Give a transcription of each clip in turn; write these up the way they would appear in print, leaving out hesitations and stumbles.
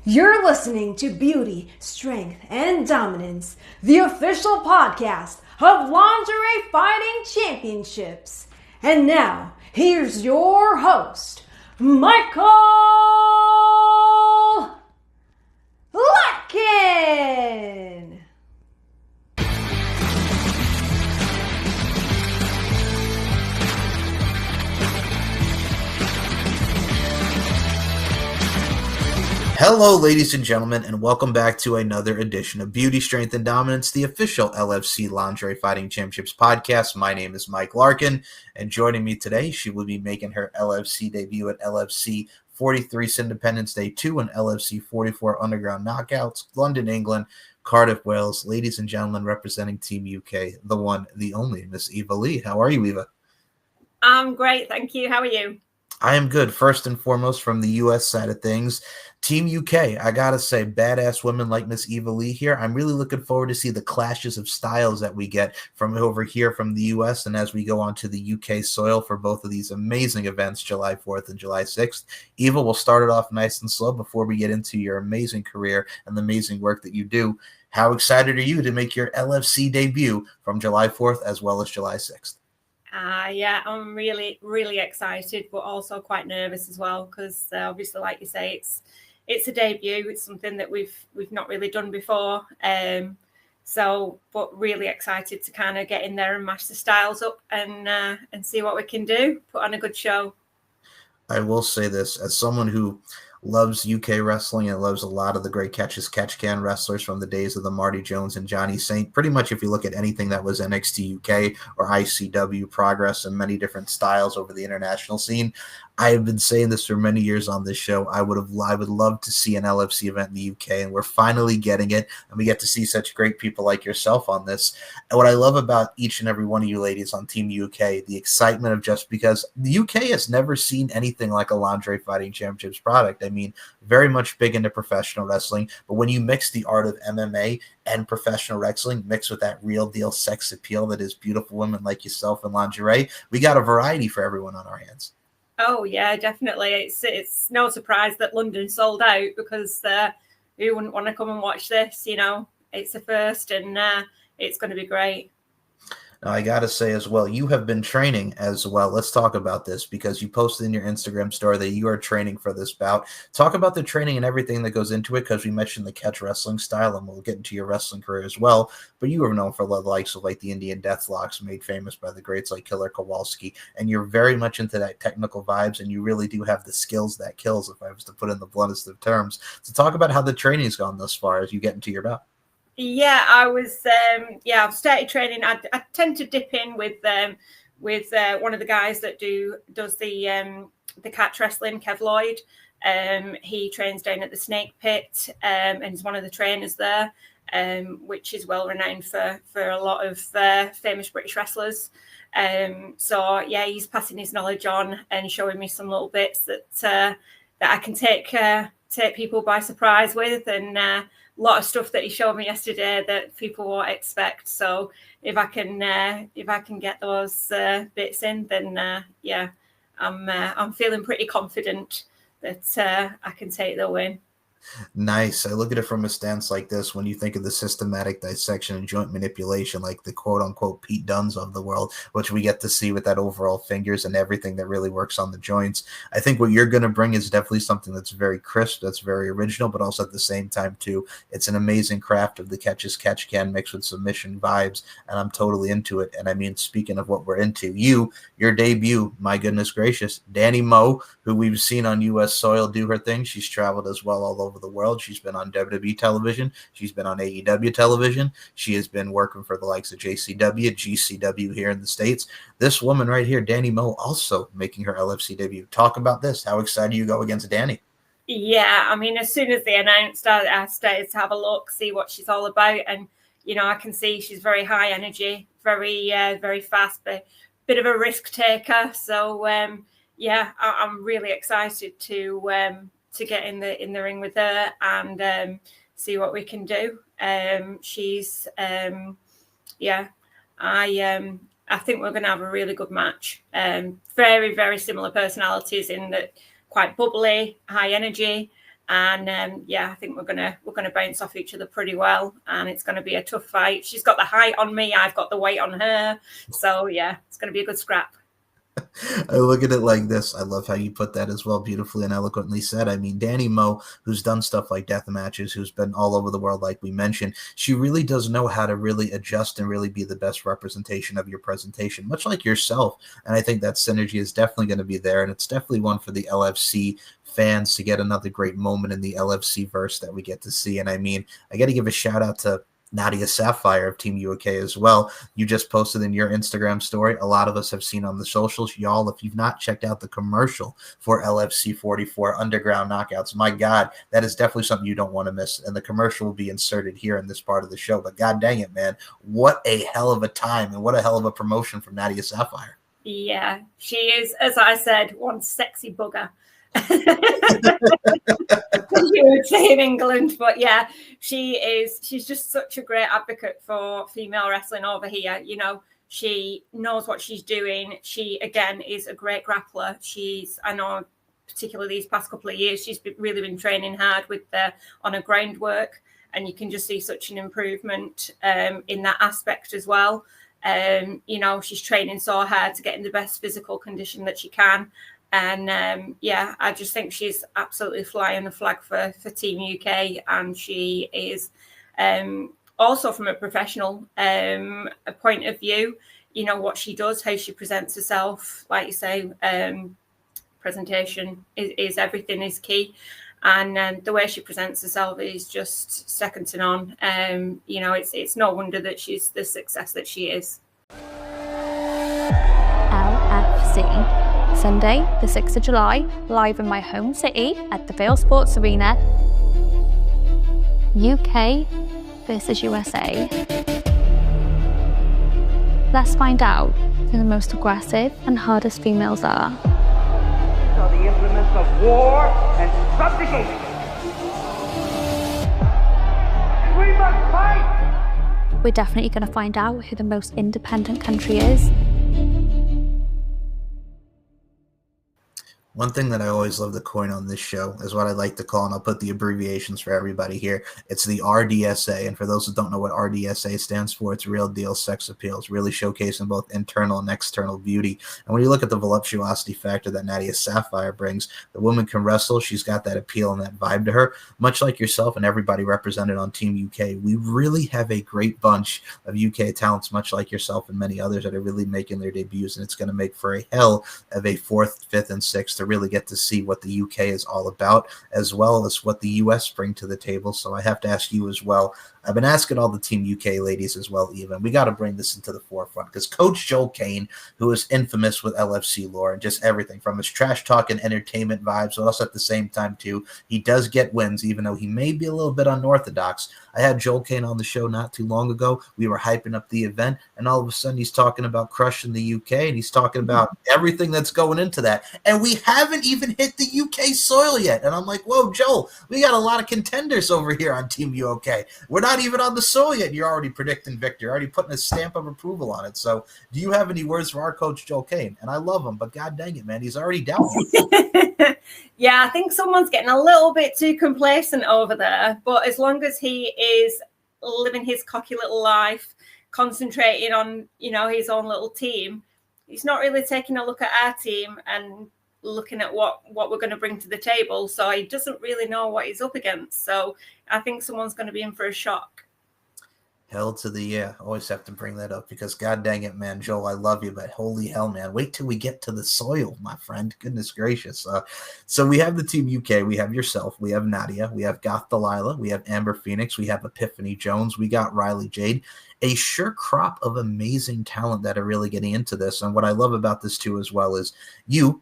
You're listening to Beauty, Strength, and Dominance, the official podcast of Lingerie Fighting Championships. And now, here's your host, Michael Larkin. Hello, ladies and gentlemen, and welcome back to another edition of Beauty, Strength, and Dominance, the official LFC Lingerie Fighting Championships podcast. My name is Mike Larkin, and joining me today, she will be making her LFC debut at LFC 43 Independence Day 2 and LFC 44 Underground Knockouts, London, England, Cardiff, Wales. Ladies and gentlemen, representing Team UK, the one, the only, Miss Eva Leigh. How are you, Eva? I'm great, thank you. How are you? I am good. First and foremost, from the U.S. side of things, Team UK, I gotta say, badass women like Miss Eva Leigh here. I'm really looking forward to see the clashes of styles that we get from over here from the U.S. and as we go on to the UK soil for both of these amazing events, July 4th and July 6th. Eva, we'll start it off nice and slow before we get into your amazing career and the amazing work that you do. How excited are you to make your LFC debut from July 4th as well as July 6th? Yeah, I'm really, really excited, but also quite nervous as well because obviously, like you say, it's a debut. It's something that we've not really done before. But really excited to kind of get in there and mash the styles up and see what we can do. Put on a good show. I will say this as someone who loves UK wrestling and loves a lot of the great catch-can wrestlers from the days of the Marty Jones and Johnny Saint. Pretty much if you look at anything that was NXT UK or ICW Progress and many different styles over the international scene, I have been saying this for many years on this show. I would love to see an LFC event in the UK, and we're finally getting it, and we get to see such great people like yourself on this. And what I love about each and every one of you ladies on Team UK, the excitement of just because the UK has never seen anything like a Lingerie Fighting Championships product. I mean, very much big into professional wrestling, but when you mix the art of MMA and professional wrestling mixed with that real deal sex appeal that is beautiful women like yourself in lingerie, we got a variety for everyone on our hands. Oh yeah, definitely. It's no surprise that London sold out because who wouldn't want to come and watch this? You know, it's a first, and it's going to be great. Now, I got to say as well, you have been training as well. Let's talk about this because you posted in your Instagram story that you are training for this bout. Talk about the training and everything that goes into it because we mentioned the catch wrestling style and we'll get into your wrestling career as well. But you are known for the likes of like the Indian Deathlocks made famous by the greats like Killer Kowalski. And you're very much into that technical vibes and you really do have the skills that kills, if I was to put in the bluntest of terms. So talk about how the training's gone thus far as you get into your bout. Yeah, I've started training. I tend to dip in with one of the guys that does the catch wrestling, Kev Lloyd. He trains down at the Snake Pit, and he's one of the trainers there, which is well renowned for a lot of famous British wrestlers. So yeah, he's passing his knowledge on and showing me some little bits that I can take people by surprise with, and a lot of stuff that he showed me yesterday that people won't expect. So if I can get those bits in, then I'm feeling pretty confident that I can take the win. Nice. I look at it from a stance like this when you think of the systematic dissection and joint manipulation, like the quote-unquote Pete Dunnes of the world, which we get to see with that overall fingers and everything that really works on the joints. I think what you're going to bring is definitely something that's very crisp, that's very original, but also at the same time, too, it's an amazing craft of the catch-can mixed with submission vibes, and I'm totally into it. And I mean, speaking of what we're into, your debut, my goodness gracious, Dani Mo, who we've seen on U.S. soil do her thing. She's traveled as well all over the world. She's been on WWE television. She's been on AEW television. She has been working for the likes of JCW, GCW here in the States. This woman right here, Dani Mo, also making her LFC debut. Talk about this. How excited you go against Dani? Yeah, I mean, as soon as they announced, I started to have a look, see what she's all about. And, you know, I can see she's very high energy, very fast, but bit of a risk taker. So, I'm really excited to get in the ring with her and see what we can do. I think we're going to have a really good match. Very, very similar personalities in that, quite bubbly, high energy, And I think we're gonna bounce off each other pretty well, and it's going to be a tough fight. She's got the height on me, I've got the weight on her, so yeah, it's going to be a good scrap. I look at it like this. I love how you put that as well, beautifully and eloquently said. I mean, Dani Mo, who's done stuff like death matches, who's been all over the world, like we mentioned, she really does know how to really adjust and really be the best representation of your presentation, much like yourself. And I think that synergy is definitely going to be there, and it's definitely one for the LFC fans to get another great moment in the LFC verse that we get to see. And I mean, I got to give a shout out to Nadia Sapphire of Team UK as well. You just posted in your Instagram story. A lot of us have seen on the socials. Y'all, if you've not checked out the commercial for LFC 44 Underground Knockouts, my God, that is definitely something you don't want to miss. And the commercial will be inserted here in this part of the show. But God dang it, man, what a hell of a time and what a hell of a promotion from Nadia Sapphire. Yeah, she is, as I said, one sexy bugger. You would say in England, but yeah, she's just such a great advocate for female wrestling over here. You know, she knows what she's doing. She again is a great grappler. I know particularly these past couple of years, she's really been training hard with on her groundwork, and you can just see such an improvement in that aspect as well. You know, she's training so hard to get in the best physical condition that she can. And I just think she's absolutely flying the flag for Team UK, and she is also from a professional point of view. You know what she does, how she presents herself, like you say, presentation is everything, is key, and the way she presents herself is just second to none. You know, it's no wonder that she's the success that she is. LFC. Sunday, the 6th of July, live in my home city at the Vale Sports Arena. UK versus USA. Let's find out who the most aggressive and hardest females are. These are the implements of war and subjugation. We must fight! We're definitely going to find out who the most independent country is. One thing that I always love to coin on this show is what I like to call, and I'll put the abbreviations for everybody here. It's the RDSA. And for those who don't know what RDSA stands for, it's Real Deal Sex Appeal. It's really showcasing both internal and external beauty. And when you look at the voluptuosity factor that Nadia Sapphire brings, the woman can wrestle. She's got that appeal and that vibe to her. Much like yourself and everybody represented on Team UK, we really have a great bunch of UK talents, much like yourself and many others that are really making their debuts. And it's going to make for a hell of a 4th, 5th, and 6th to really get to see what the UK is all about, as well as what the US bring to the table. So I have to ask you as well. I've been asking all the Team UK ladies as well, even. We got to bring this into the forefront because Coach Joel Kane, who is infamous with LFC lore and just everything from his trash talk and entertainment vibes, but also at the same time, too, he does get wins, even though he may be a little bit unorthodox. I had Joel Kane on the show not too long ago. We were hyping up the event, and all of a sudden he's talking about crushing the UK, and he's talking about everything that's going into that. And we haven't even hit the UK soil yet. And I'm like, whoa, Joel, we got a lot of contenders over here on Team UK. We're not even on the soil yet. You're already predicting victory. You're already putting a stamp of approval on it. So do you have any words for our coach, Joel Kane? And I love him, but God dang it, man, he's already down. Yeah, I think someone's getting a little bit too complacent over there. But as long as he is living his cocky little life, concentrating on, you know, his own little team, he's not really taking a look at our team and looking at what we're going to bring to the table. So he doesn't really know what he's up against. So I think someone's going to be in for a shock. Hell to the yeah. Always have to bring that up because God dang it, man, Joel, I love you, but holy hell, man, wait till we get to the soil, my friend. Goodness gracious. So we have the Team UK, we have yourself, we have Nadia, we have Goth Delilah, we have Amber Phoenix, we have Epiphany Jones, we got Riley Jade. A sure crop of amazing talent that are really getting into this. And what I love about this too as well is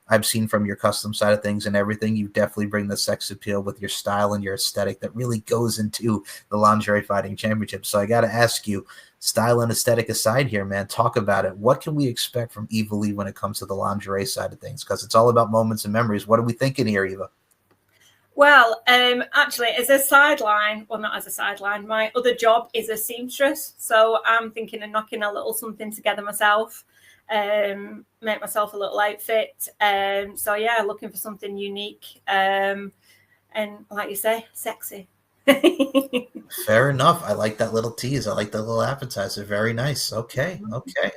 I've seen from your custom side of things and everything, you definitely bring the sex appeal with your style and your aesthetic that really goes into the Lingerie Fighting Championship. So I got to ask you, style and aesthetic aside here, man, talk about it. What can we expect from Eva Leigh when it comes to the lingerie side of things? Because it's all about moments and memories. What are we thinking here, Eva? Well, actually, as a sideline, well, not as a sideline, my other job is a seamstress. So I'm thinking of knocking a little something together myself, make myself a little outfit. So, yeah, looking for something unique. and like you say, sexy. Fair enough. I like that little tease. I like that little appetizer. Very nice. Okay.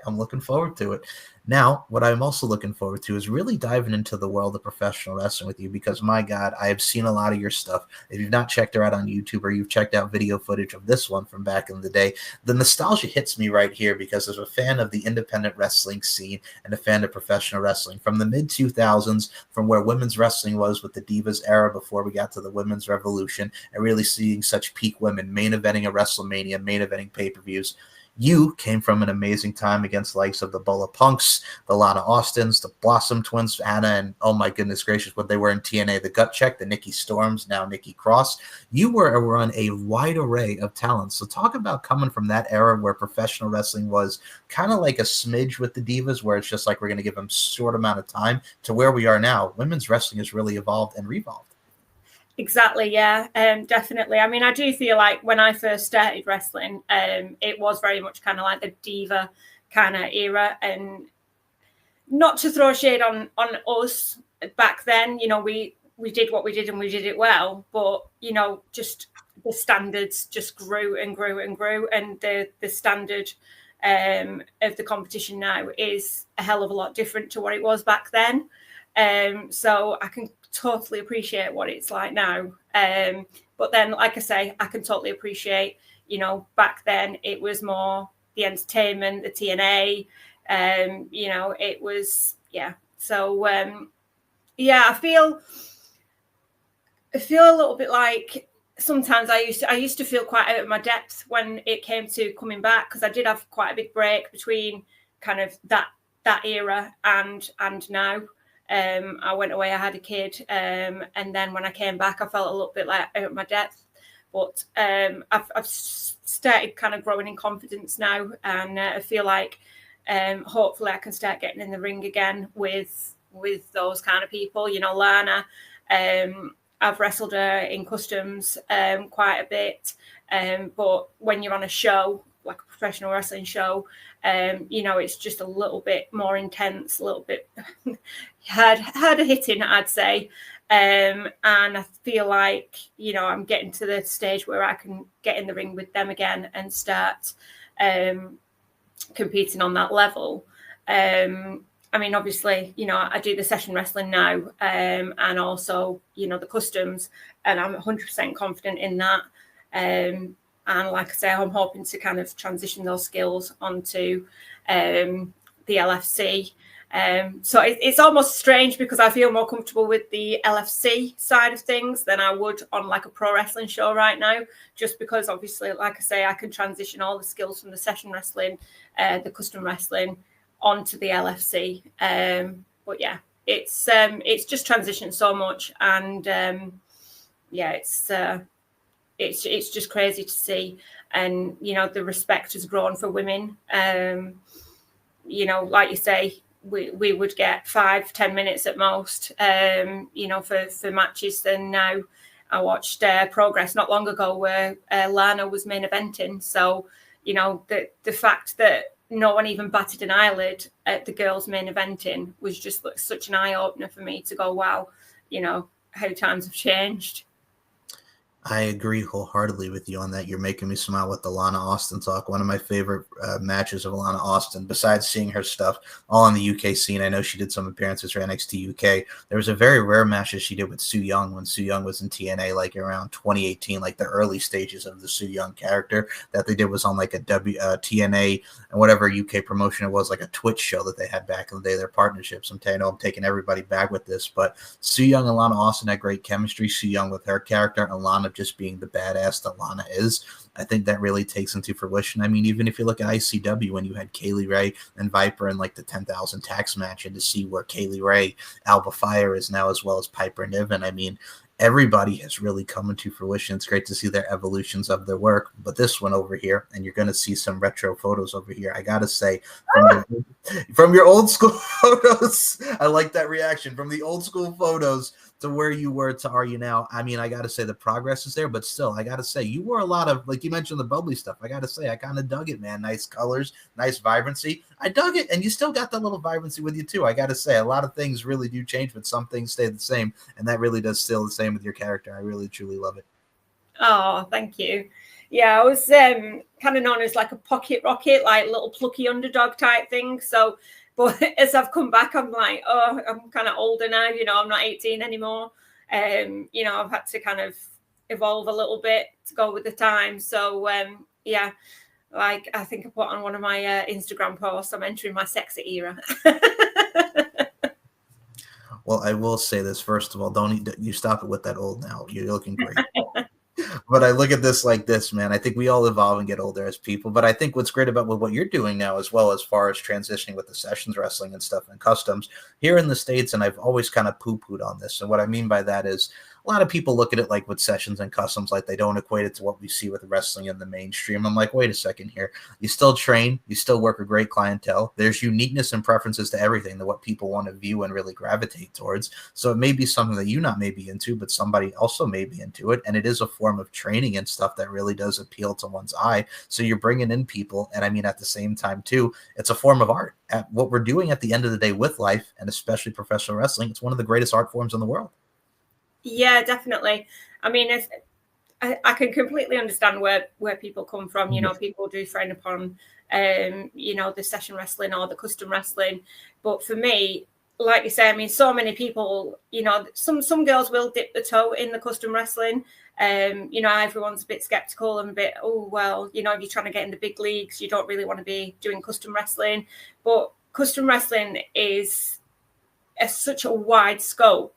I'm looking forward to it. Now, what I'm also looking forward to is really diving into the world of professional wrestling with you, because, my God, I have seen a lot of your stuff. If you've not checked her out on YouTube, or you've checked out video footage of this one from back in the day, the nostalgia hits me right here, because as a fan of the independent wrestling scene and a fan of professional wrestling from the mid-2000s, from where women's wrestling was with the Divas era before we got to the women's revolution, and really seeing such peak women main eventing a WrestleMania, main eventing pay-per-views, you came from an amazing time against the likes of the Bola Punks, the Lana Austins, the Blossom Twins, Anna, and oh my goodness gracious, what they were in TNA, the Gut Check, the Nikki Storms, now Nikki Cross. You were around a wide array of talents. So talk about coming from that era where professional wrestling was kind of like a smidge with the Divas, where it's just like we're going to give them a short amount of time, to where we are now. Women's wrestling has really evolved and revolved. Exactly, yeah, definitely. I mean, I do feel like when I first started wrestling, it was very much kind of like the diva kind of era, and not to throw shade on us back then, you know, we did what we did and we did it well, but, you know, just the standards just grew and grew and grew, and the standard of the competition now is a hell of a lot different to what it was back then. So I can totally appreciate what it's like now. But then, like I say, I can totally appreciate, you know, back then it was more the entertainment, the TNA, you know, it was, yeah. So, yeah, I feel a little bit like sometimes I used to feel quite out of my depth when it came to coming back, because I did have quite a big break between kind of that era and now. I went away, I had a kid, and then when I came back, I felt a little bit like out of my depth. But I've started kind of growing in confidence now, and I feel like hopefully I can start getting in the ring again with those kind of people. You know, Lana, I've wrestled her in customs quite a bit, but when you're on a show, like a professional wrestling show, you know, it's just a little bit more intense, a little bit harder hitting, I'd say. And I feel like, you know, I'm getting to the stage where I can get in the ring with them again and start competing on that level. I mean, obviously, you know, I do the session wrestling now, and also, you know, the customs, and I'm 100% confident in that. And like I say, I'm hoping to kind of transition those skills onto the LFC. So it's almost strange, because I feel more comfortable with the LFC side of things than I would on like a pro wrestling show right now, just because obviously, like I say, I can transition all the skills from the session wrestling, the custom wrestling onto the LFC. But yeah, it's just transitioned so much, and yeah, it's just crazy to see. And, you know, the respect has grown for women. You know, like you say, we would get 5-10 minutes at most, you know, for matches. And now I watched Progress not long ago where Lana was main eventing. So, you know, the fact that no one even batted an eyelid at the girls main eventing was just such an eye opener for me to go, wow, you know, how times have changed. I agree wholeheartedly with you on that. You're making me smile with the Lana Austin talk. One of my favorite matches of Lana Austin, besides seeing her stuff all on the UK scene. I know she did some appearances for NXT UK. There was a very rare match that she did with Su Yung when Su Yung was in TNA, like around 2018, like the early stages of the Su Yung character that they did was on like a TNA and whatever UK promotion it was, like a Twitch show that they had back in the day, their partnerships. I know I'm taking everybody back with this, but Su Yung and Lana Austin had great chemistry. Su Yung with her character and Lana just being the badass that Lana is. I think that really takes into fruition. I mean, even if you look at ICW when you had Kaylee Ray and Viper in like the 10,000 tax match, and to see where Kaylee Ray, Alba Fire is now, as well as Piper Niven, I mean, everybody has really come into fruition. It's great to see their evolutions of their work. But this one over here, and you're going to see some retro photos over here, I got to say, from your old school photos, I like that reaction. From the old school photos, to where you were to are you now. I mean, I got to say the progress is there, but still, I got to say you wore a lot of, like you mentioned, the bubbly stuff. I got to say, I kind of dug it, man. Nice colors, nice vibrancy. I dug it, and you still got that little vibrancy with you too. I got to say, a lot of things really do change, but some things stay the same, and that really does still the same with your character. I really, truly love it. Oh, thank you. Yeah, I was kind of known as like a pocket rocket, like little plucky underdog type thing. So, but as I've come back, I'm like, oh, I'm kind of older now. You know, I'm not 18 anymore. You know, I've had to kind of evolve a little bit to go with the time. So, yeah, like I think I put on one of my Instagram posts, I'm entering my sexy era. Well, I will say this, first of all, don't you stop it with that old now. You're looking great. But I look at this like this, man. I think we all evolve and get older as people. But I think what's great about what you're doing now as well, as far as transitioning with the sessions wrestling and stuff and customs here in the States, and I've always kind of poo-pooed on this. And what I mean by that is a lot of people look at it like with sessions and customs, like they don't equate it to what we see with wrestling in the mainstream. I'm like, wait a second here. You still train. You still work a great clientele. There's uniqueness and preferences to everything, to what people want to view and really gravitate towards. So it may be something that you not may be into, but somebody also may be into it. And it is a form of training and stuff that really does appeal to one's eye. So you're bringing in people. And I mean, at the same time, too, it's a form of art. At what we're doing at the end of the day with life, and especially professional wrestling, it's one of the greatest art forms in the world. Yeah, definitely. I mean, I can completely understand where people come from. You know, people do frown upon, you know, the session wrestling or the custom wrestling. But for me, like you say, I mean, so many people, you know, some girls will dip the toe in the custom wrestling. You know, everyone's a bit skeptical and a bit, oh, well, you know, if you're trying to get in the big leagues, you don't really want to be doing custom wrestling. But custom wrestling is such a wide scope.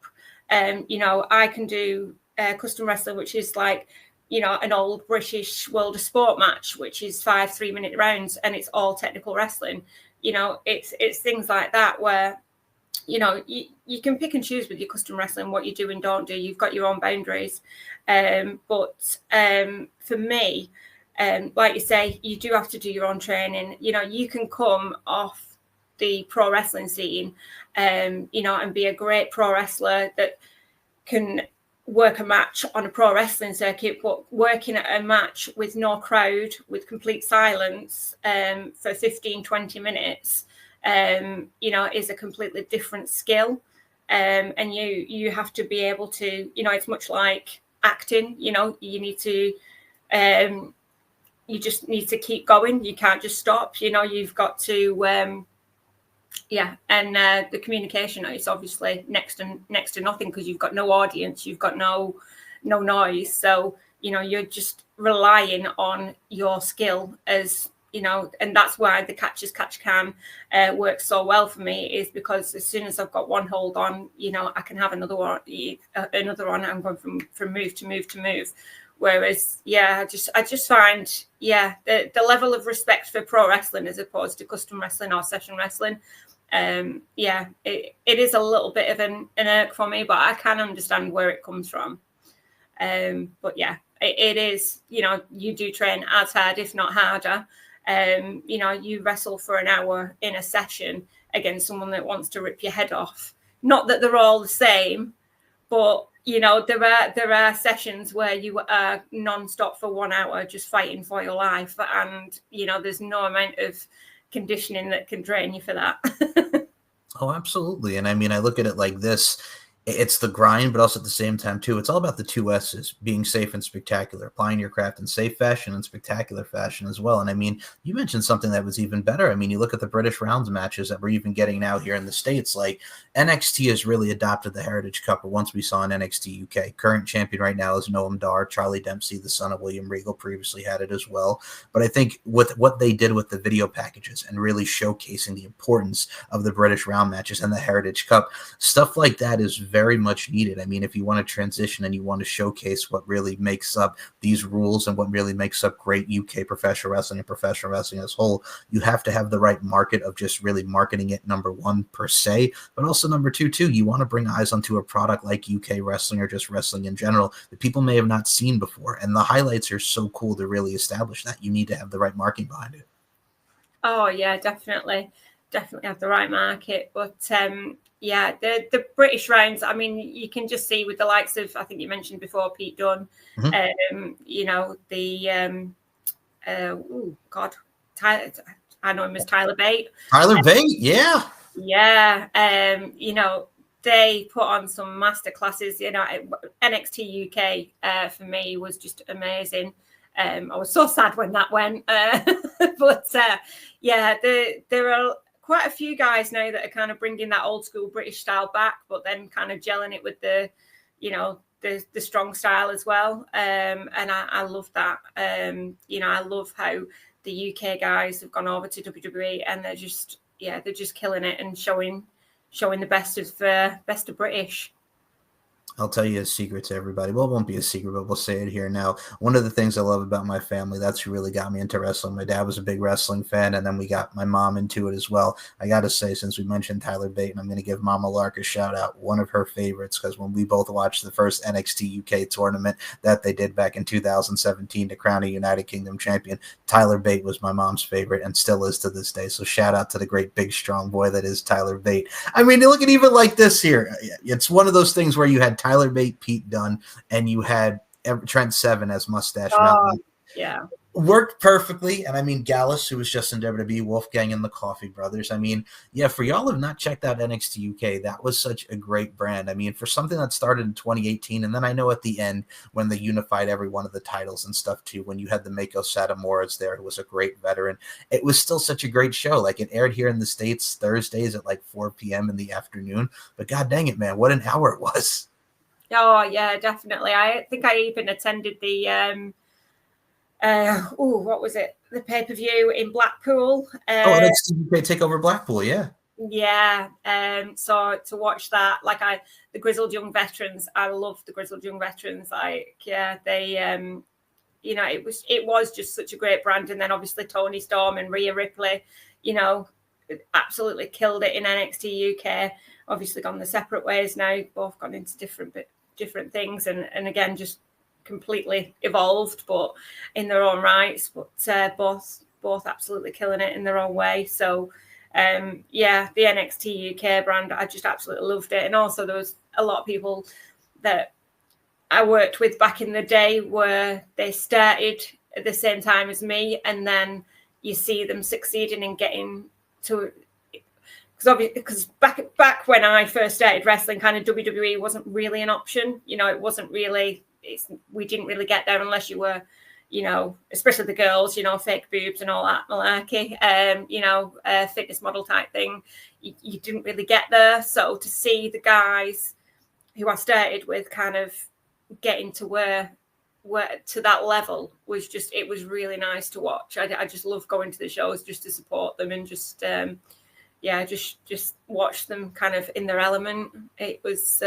You know, I can do custom wrestling, which is like, you know, an old British World of Sport match, which is 5 3-minute rounds, and it's all technical wrestling. You know, it's things like that where, you know, you can pick and choose with your custom wrestling what you do and don't do. You've got your own boundaries. But for me, like you say, you do have to do your own training. You know, you can come off the pro wrestling scene, you know, and be a great pro wrestler that can work a match on a pro wrestling circuit, but working at a match with no crowd, with complete silence for 15-20 minutes, you know, is a completely different skill. And you have to be able to, you know, it's much like acting. You know, you need to you just need to keep going. You can't just stop. You know, you've got to and the communication is obviously next to nothing, because you've got no audience, you've got no noise. So, you know, you're just relying on your skill, as you know, and that's why the catch as catch can works so well for me, is because as soon as I've got one hold on, you know, I can have another one. I'm going from move to move to move. Whereas, yeah, I just find, yeah, the level of respect for pro wrestling as opposed to custom wrestling or session wrestling, yeah, it is a little bit of an irk for me, but I can understand where it comes from. But yeah, it is, you know, you do train as hard, if not harder. You know, you wrestle for an hour in a session against someone that wants to rip your head off. Not that they're all the same, but you know, there are sessions where you are non-stop for 1 hour just fighting for your life, and you know, there's no amount of conditioning that can drain you for that. Oh, absolutely. And I mean, I look at it like this. It's the grind, but also at the same time, too, it's all about the 2 S's, being safe and spectacular, applying your craft in safe fashion and spectacular fashion as well. And I mean, you mentioned something that was even better. I mean, you look at the British rounds matches that we're even getting now here in the States, like NXT has really adopted the Heritage Cup, or once we saw in NXT UK. Current champion right now is Noam Dar. Charlie Dempsey, the son of William Regal, previously had it as well. But I think with what they did with the video packages and really showcasing the importance of the British round matches and the Heritage Cup, stuff like that is very much needed. I mean, if you want to transition and you want to showcase what really makes up these rules and what really makes up great UK professional wrestling and professional wrestling as a whole, you have to have the right market of just really marketing it, number one, per se, but also number two, too, you want to bring eyes onto a product like UK wrestling or just wrestling in general that people may have not seen before. And the highlights are so cool to really establish that. You need to have the right marketing behind it. Oh, yeah, definitely have the right market. But yeah, the British rounds, I mean, you can just see with the likes of, I think you mentioned before, Pete Dunne, you know, the, Tyler, I know him as Tyler Bate. Tyler Bate, yeah. Yeah, you know, they put on some master classes. You know, NXT UK for me was just amazing. I was so sad when that went, but yeah, there are quite a few guys now that are kind of bringing that old school British style back, but then kind of gelling it with the, you know, the strong style as well. And I love that. You know, I love how the UK guys have gone over to WWE and they're just killing it and showing the best of British. I'll tell you a secret to everybody. Well, it won't be a secret, but we'll say it here now. One of the things I love about my family, that's who really got me into wrestling. My dad was a big wrestling fan, and then we got my mom into it as well. I got to say, since we mentioned Tyler Bate, and I'm going to give Mama Lark a shout out, one of her favorites, because when we both watched the first NXT UK tournament that they did back in 2017 to crown a United Kingdom champion, Tyler Bate was my mom's favorite and still is to this day. So shout out to the great big strong boy that is Tyler Bate. I mean, look at even like this here. It's one of those things where you had Tyler Bate, Pete Dunne, and you had Trent Seven as Mustache Mountain. Yeah. Worked perfectly. And I mean, Gallus, who was just in WWE, Wolfgang and the Coffee Brothers. I mean, yeah, for y'all who have not checked out NXT UK, that was such a great brand. I mean, for something that started in 2018, and then I know at the end when they unified every one of the titles and stuff too, when you had the Mako Satamoras there, who was a great veteran, it was still such a great show. Like, it aired here in the States Thursdays at like 4 p.m. in the afternoon. But god dang it, man, what an hour it was. Oh yeah, definitely. I think I even attended the what was it? The pay-per-view in Blackpool. NXT UK Takeover Blackpool, yeah. Yeah. So to watch that, like the Grizzled Young Veterans, I love the Grizzled Young Veterans. Like, yeah, they you know, it was just such a great brand. And then obviously Tony Storm and Rhea Ripley, you know, absolutely killed it in NXT UK. Obviously gone the separate ways now, both gone into different things, and again just completely evolved, but in their own rights. But both absolutely killing it in their own way. So yeah, the NXT UK brand, I just absolutely loved it. And also there was a lot of people that I worked with back in the day where they started at the same time as me, and then you see them succeeding in getting to, because back when I first started wrestling, kind of WWE wasn't really an option. You know, it wasn't really. We didn't really get there unless you were, you know, especially the girls, you know, fake boobs and all that malarkey. You know, fitness model type thing. You didn't really get there. So to see the guys who I started with kind of getting to where to that level was just, it was really nice to watch. I just love going to the shows just to support them and just. Yeah, just watch them kind of in their element. It was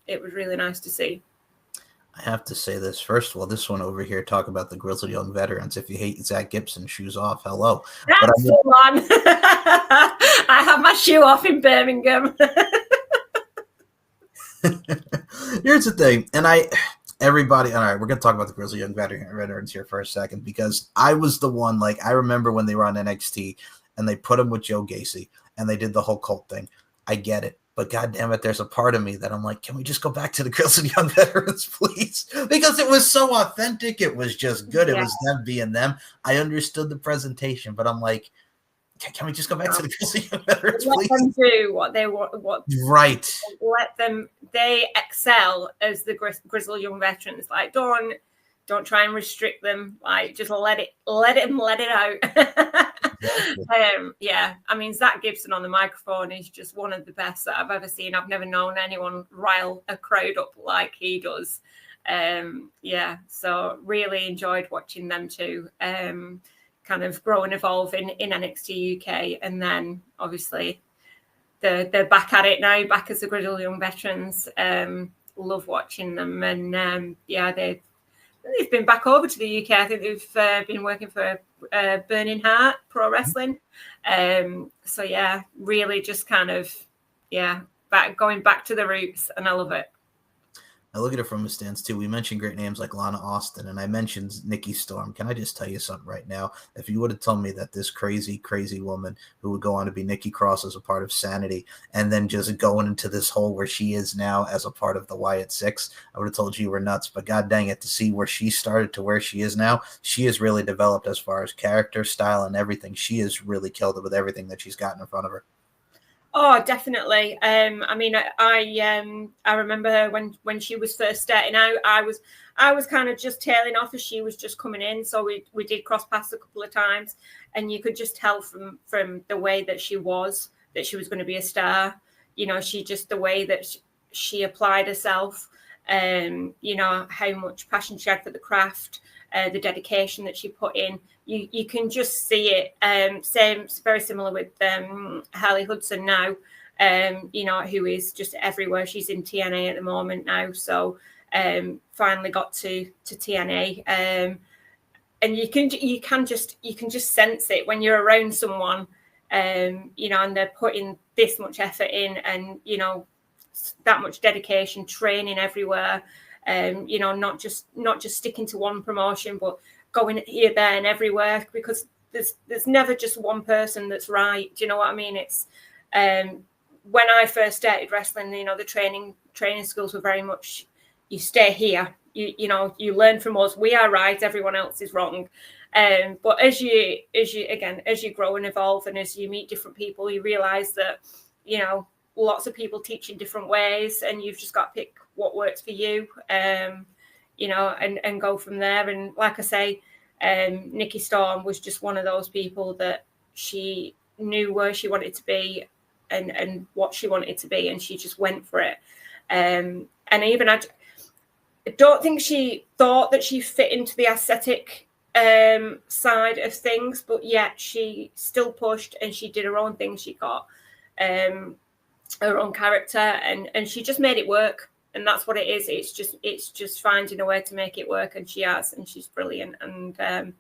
really nice to see. I have to say this. First of all, this one over here, talk about the Grizzled Young Veterans. If you hate Zach Gibson, shoes off. Hello. That's the one. I have my shoe off in Birmingham. Here's the thing, and everybody, all right, we're going to talk about the Grizzled Young Veterans here for a second, because I was the one, like, I remember when they were on NXT and they put him with Joe Gacy and they did the whole cult thing. I get it. But God damn it, there's a part of me that I'm like, can we just go back to the Grizzled Young Veterans, please? Because it was so authentic. It was just good. It was them being them. I understood the presentation, but I'm like, can we just go back to the Grizzled Young Veterans, please? Let them do what they want. Right. Let them. They excel as the Grizzled Young Veterans. Like, don't try and restrict them. Like, just let it out. Yeah, I mean, Zach Gibson on the microphone is just one of the best that I've ever seen. I've never known anyone rile a crowd up like he does. Yeah, so really enjoyed watching them too. Kind of grow and evolve in NXT UK, and then obviously they're back at it now, back as the Grizzled Young Veterans. Love watching them, and yeah, they've been back over to the UK. I think they've been working for Burning Heart Pro Wrestling. So yeah, really just kind of, yeah, going back to the roots, and I love it. I look at it from a stance too. We mentioned great names like Lana Austin, and I mentioned Nikki Storm. Can I just tell you something right now? If you would have told me that this crazy, crazy woman who would go on to be Nikki Cross as a part of Sanity, and then just going into this hole where she is now as a part of the Wyatt Six, I would have told you were nuts. But god dang it, to see where she started to where she is now, she has really developed as far as character, style, and everything. She has really killed it with everything that she's gotten in front of her. Oh, definitely. I mean, I remember her when she was first starting out. I was kind of just tailing off as she was just coming in. So we did cross paths a couple of times, and you could just tell from the way that she was going to be a star. You know, the way that she applied herself, you know, how much passion she had for the craft, the dedication that she put in. You can just see it. Very similar with Harley Hudson now, you know, who is just everywhere. She's in TNA at the moment now, so finally got to TNA, and you can just sense it when you're around someone, you know, and they're putting this much effort in, and you know, that much dedication, training everywhere, you know, not just sticking to one promotion, but going here, there, and everywhere, because there's never just one person that's right. Do you know what I mean? It's when I first started wrestling, you know, the training schools were very much, you stay here, you know, you learn from us, we are right, everyone else is wrong. But as you grow and evolve, and as you meet different people, you realize that, you know, lots of people teach in different ways, and you've just got to pick what works for you, you know, and go from there. And like I say, Nikki Storm was just one of those people that she knew where she wanted to be and what she wanted to be, and she just went for it. And even I don't think she thought that she fit into the aesthetic side of things, but yet she still pushed and she did her own thing. She got her own character, and she just made it work. And that's what it is. It's just finding a way to make it work, and she has, and she's brilliant. And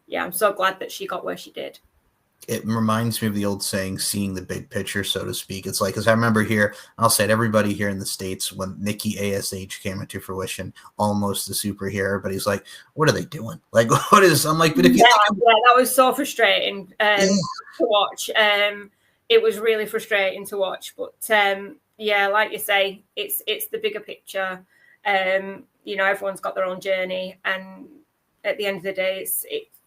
yeah, I'm so glad that she got where she did. It reminds me of the old saying, seeing the big picture, so to speak. It's like, because I remember here, I'll say it, everybody here in the States, when Nikki ASH came into fruition, almost a superhero, but he's like, what are they doing? Like, what is, I'm like, but if you that was so frustrating to watch. It was really frustrating to watch, but yeah, like you say, it's the bigger picture. You know, everyone's got their own journey, and at the end of the day,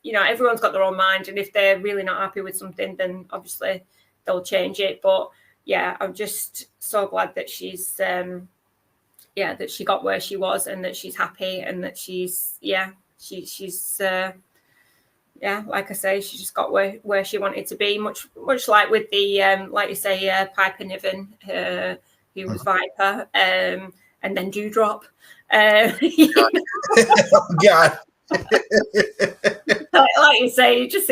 you know, everyone's got their own mind, and if they're really not happy with something, then obviously they'll change it. But yeah, I'm just so glad that she's that she got where she was, and that she's happy, and that she's like I say, she just got where she wanted to be, much like with the like you say, Piper Niven, who was Viper, and then Dewdrop. God. Like you say, you just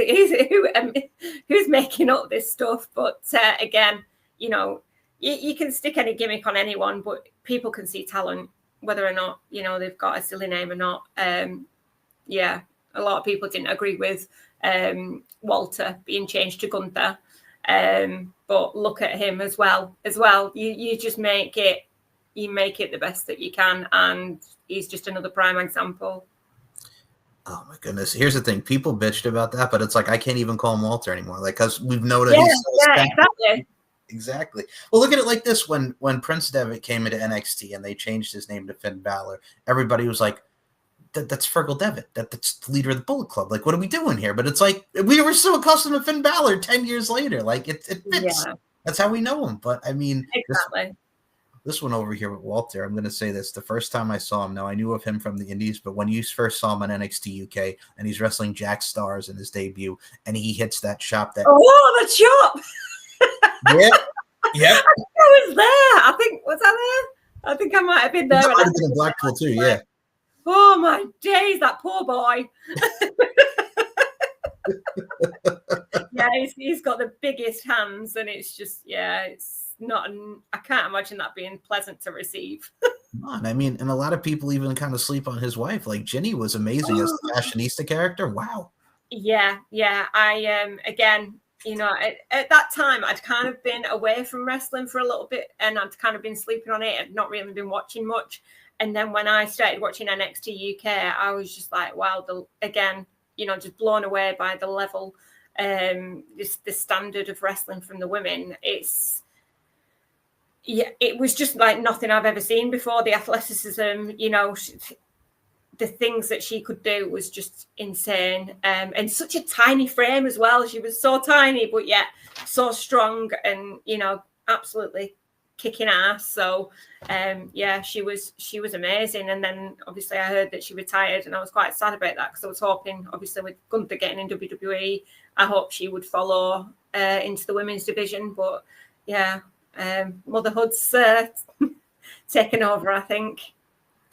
who's making up this stuff. But again, you know, you can stick any gimmick on anyone, but people can see talent, whether or not, you know, they've got a silly name or not. Yeah, a lot of people didn't agree with Walter being changed to Gunther, but look at him as well. You just make it the best that you can, and he's just another prime example. Oh my goodness! Here's the thing: people bitched about that, but it's like I can't even call him Walter anymore, like, because we've noticed. Exactly. Well, look at it like this: when Prince Devitt came into NXT and they changed his name to Finn Balor, everybody was like, "That's Fergal Devitt. That's the leader of the Bullet Club. Like, what are we doing here?" But it's like we were so accustomed to Finn Balor 10 years later. Like, it fits. Yeah. That's how we know him. But I mean, exactly. This one over here with Walter, I'm going to say this. The first time I saw him, now I knew of him from the Indies, but when you first saw him on NXT UK and he's wrestling Jack Stars in his debut and he hits that chop. The chop! Yeah. I was there. Was I there? I think I might have been there. I might have been in Blackpool too, yeah. Oh my days, that poor boy. Yeah, he's got the biggest hands, and it's just, it's not, I can't imagine that being pleasant to receive. I mean, and a lot of people even kind of sleep on his wife. Like, Ginny was amazing as the fashionista character. Wow. Yeah. I again, you know, at that time I'd kind of been away from wrestling for a little bit, and I'd kind of been sleeping on it. I'd not really been watching much, And then when I started watching NXT UK, I was just like, wow, just blown away by the level, the standard of wrestling from the women. It was just like nothing I've ever seen before. The athleticism, the things that she could do was just insane. And such a tiny frame as well. She was so tiny, but yet so strong and, absolutely kicking ass. So, she was amazing. And then obviously I heard that she retired, and I was quite sad about that because I was hoping, obviously with Gunther getting in WWE, I hope she would follow into the women's division. But motherhood's taken over, I think.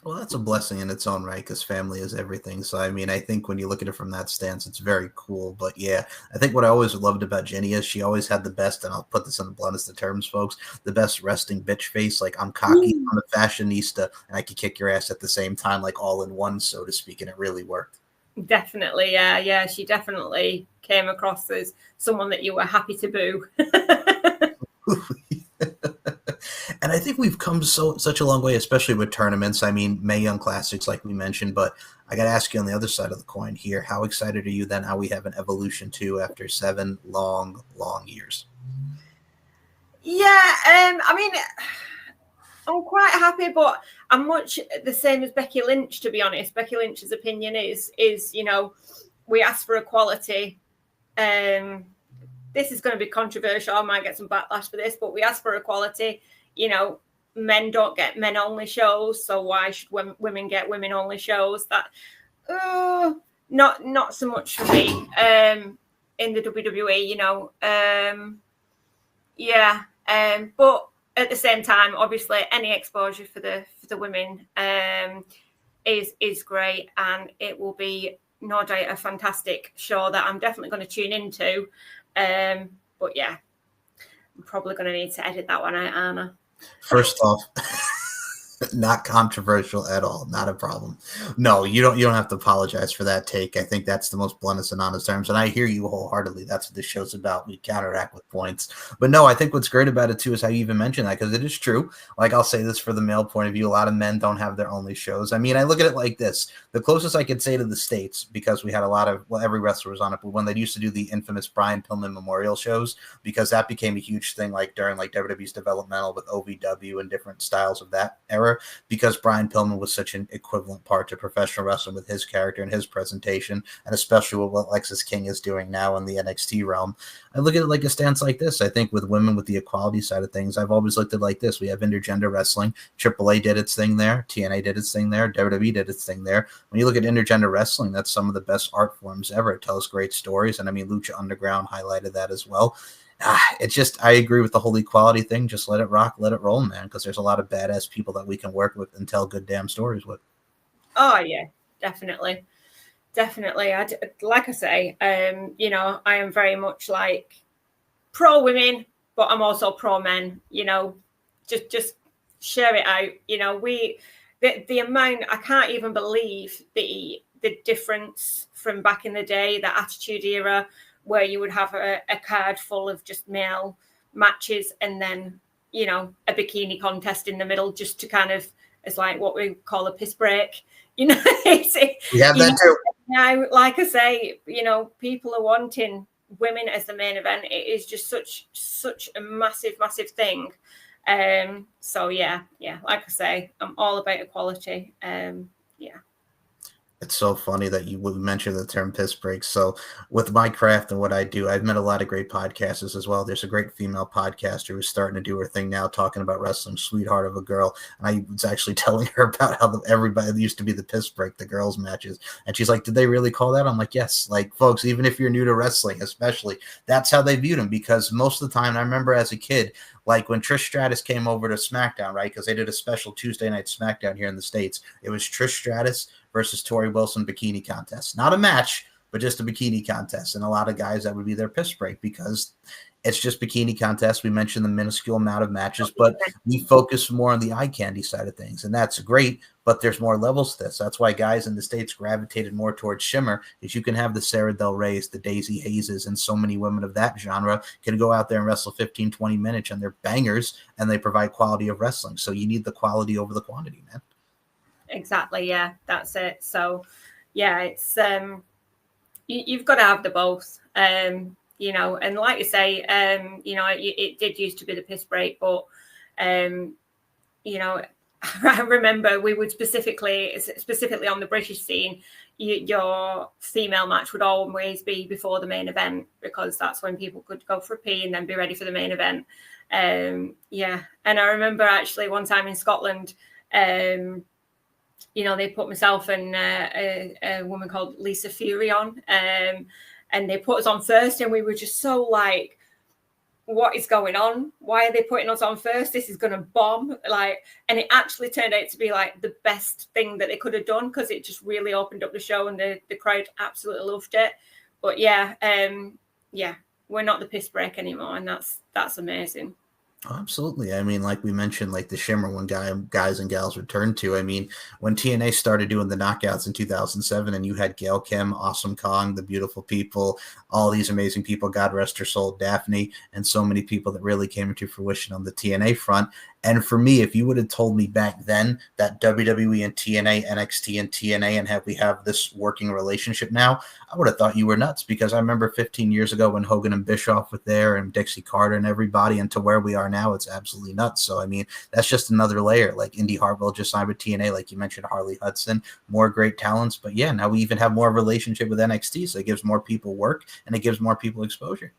Well, that's a blessing in its own right, because family is everything. So, I mean, I think when you look at it from that stance, it's very cool. But yeah, I think what I always loved about Jenny is she always had the best, and I'll put this in the bluntest of terms, folks, the best resting bitch face. Like, I'm cocky, I'm a fashionista, and I can kick your ass at the same time, like all in one, so to speak, and it really worked. Definitely, yeah. She definitely came across as someone that you were happy to boo. And I think we've come such a long way, especially with tournaments. I mean, Mae Young Classics, like we mentioned, but I got to ask you on the other side of the coin here, how excited are you then how we have an Evolution 2 after 7 long, long years? Yeah, I mean, I'm quite happy, but I'm much the same as Becky Lynch, to be honest. Becky Lynch's opinion is we ask for equality. This is going to be controversial. I might get some backlash for this, but we ask for equality. Men don't get men-only shows, so why should women get women-only shows? That not so much for me in the WWE. But at the same time, obviously, any exposure for the women is great, and it will be no doubt a fantastic show that I'm definitely going to tune into. But yeah, I'm probably going to need to edit that one out, Anna. First off, not controversial at all. Not a problem. No, you don't have to apologize for that take. I think that's the most bluntest and honest terms. And I hear you wholeheartedly. That's what this show's about. We counteract with points. But no, I think what's great about it too is how you even mentioned that, because it is true. Like, I'll say this for the male point of view, a lot of men don't have their only shows. I mean, I look at it like this. The closest I could say to the States, because we had a lot of, every wrestler was on it, but when they used to do the infamous Brian Pillman memorial shows, because that became a huge thing, like during like WWE's developmental with OVW and different styles of that era, because Brian Pillman was such an equivalent part to professional wrestling with his character and his presentation, and especially with what Lexis King is doing now in the NXT realm. I look at it like a stance like this. I think with women, with the equality side of things, I've always looked at it like this. We have intergender wrestling. AAA did its thing there. TNA did its thing there. WWE did its thing there. When you look at intergender wrestling, that's some of the best art forms ever. It tells great stories. And I mean, Lucha Underground highlighted that as well. It's just, I agree with the whole equality thing. Just let it rock, let it roll, man, because there's a lot of badass people that we can work with and tell good damn stories with. Oh, yeah, definitely. Like I say, I am very much like pro women, but I'm also pro men. Just share it out. The amount, I can't even believe the difference from back in the day, the Attitude Era, where you would have a card full of just male matches and then, a bikini contest in the middle, just to kind of, it's like what we call a piss break. We have that too. Now, like I say, people are wanting women as the main event. It is just such a massive thing. So yeah, like I say, I'm all about equality. It's so funny that you would mention the term piss break. So with my craft and what I do, I've met a lot of great podcasters as well. There's a great female podcaster who's starting to do her thing now, talking about wrestling, sweetheart of a girl. And I was actually telling her about how everybody used to be the piss break, the girls matches. And she's like, did they really call that? I'm like, yes. Like, folks, even if you're new to wrestling, especially, that's how they viewed them. Because most of the time, I remember as a kid, like when Trish Stratus came over to SmackDown, right? Because they did a special Tuesday night SmackDown here in the States. It was Trish Stratus versus Tori Wilson bikini contest. Not a match, but just a bikini contest. And a lot of guys, that would be their piss break, because it's just bikini contest. We mentioned the minuscule amount of matches, but we focus more on the eye candy side of things. And that's great, but there's more levels to this. That's why guys in the States gravitated more towards Shimmer, is you can have the Sarah Del Reyes, the Daisy Hayes, and so many women of that genre can go out there and wrestle 15, 20 minutes, and they're bangers, and they provide quality of wrestling. So you need the quality over the quantity, man. Exactly. Yeah, that's it. So, yeah, it's you've got to have the both. You know, and like you say, you know, it did used to be the piss break, but you know, I remember we would specifically on the British scene, your female match would always be before the main event, because that's when people could go for a pee and then be ready for the main event. Yeah, and I remember actually one time in Scotland, you know, they put myself and a woman called Lisa Fury on, and they put us on first, and we were just so like, what is going on? Why are they putting us on first? This is going to bomb. Like, and it actually turned out to be like the best thing that they could have done, because it just really opened up the show, and the crowd absolutely loved it. But yeah, yeah, we're not the piss break anymore, and that's amazing. Absolutely. I mean, like we mentioned, like the Shimmer when guys and gals returned to. I mean, when TNA started doing the knockouts in 2007, and you had Gail Kim, Awesome Kong, the Beautiful People, all these amazing people, God rest her soul, Daphne, and so many people that really came into fruition on the TNA front. And for me, if you would have told me back then that WWE and TNA, NXT and TNA, and we have this working relationship now, I would have thought you were nuts, because I remember 15 years ago when Hogan and Bischoff were there, and Dixie Carter and everybody, and to where we are now, it's absolutely nuts. So, I mean, that's just another layer. Like Indy Hartwell just signed with TNA, like you mentioned, Harley Hudson, more great talents. But yeah, now we even have more relationship with NXT, so it gives more people work and it gives more people exposure.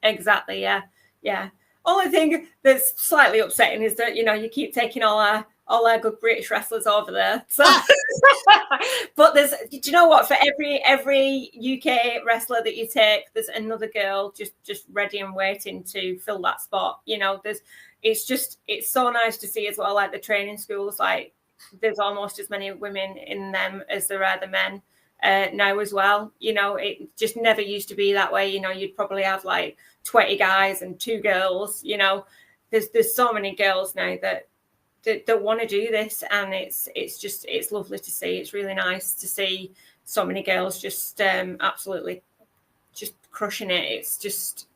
Exactly. Yeah. Yeah. Only thing that's slightly upsetting is that, you know, you keep taking all our good British wrestlers over there. So, but do you know what? For every UK wrestler that you take, there's another girl just ready and waiting to fill that spot. You know, it's so nice to see as well. Like the training schools, like there's almost as many women in them as there are the men now as well. You know, it just never used to be that way. You know, you'd probably have like 20 guys and 2 girls. You know, there's so many girls now that want to do this, and it's lovely to see. It's really nice to see so many girls just absolutely just crushing it. It's just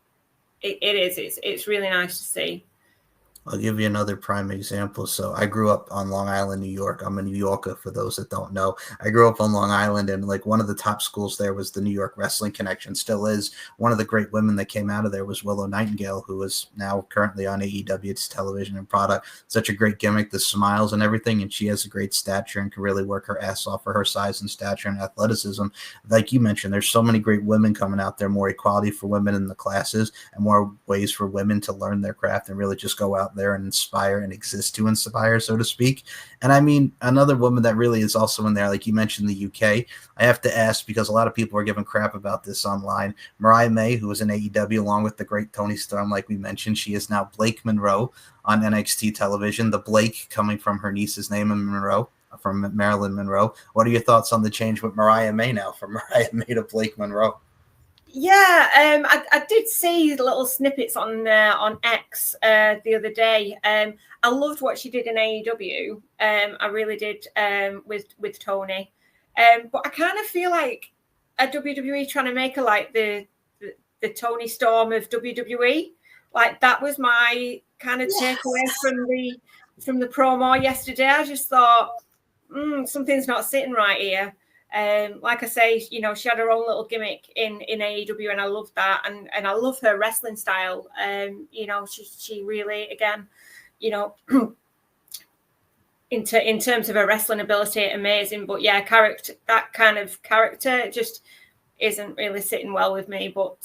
it's really nice to see. I'll give you another prime example. So I grew up on Long Island, New York. I'm a New Yorker, for those that don't know. I grew up on Long Island, and like one of the top schools there was the New York Wrestling Connection, still is. One of the great women that came out of there was Willow Nightingale, who is now currently on AEW's television and product. Such a great gimmick, the smiles and everything, and she has a great stature and can really work her ass off for her size and stature and athleticism. Like you mentioned, there's so many great women coming out there, more equality for women in the classes and more ways for women to learn their craft and really just go out there and inspire and exist to inspire, so to speak. And I mean, another woman that really is also in there, like you mentioned, the UK, I have to ask, because a lot of people are giving crap about this online, Mariah May, who was in AEW along with the great Toni Storm, like we mentioned. She is now Blake Monroe on NXT television, the Blake coming from her niece's name in Monroe, from Marilyn Monroe. What are your thoughts on the change with Mariah May now, from Mariah May to Blake Monroe? Yeah, I did see little snippets on X the other day. I loved what she did in AEW. I really did with Toni. But I kind of feel like a WWE trying to make her like the Toni Storm of WWE. Like that was my kind of takeaway from the promo yesterday. I just thought something's not sitting right here. Like I say, you know, she had her own little gimmick in AEW, and I love that, and I love her wrestling style. You know, she really, again, you know, in terms of her wrestling ability, amazing. But yeah, that kind of character just isn't really sitting well with me. But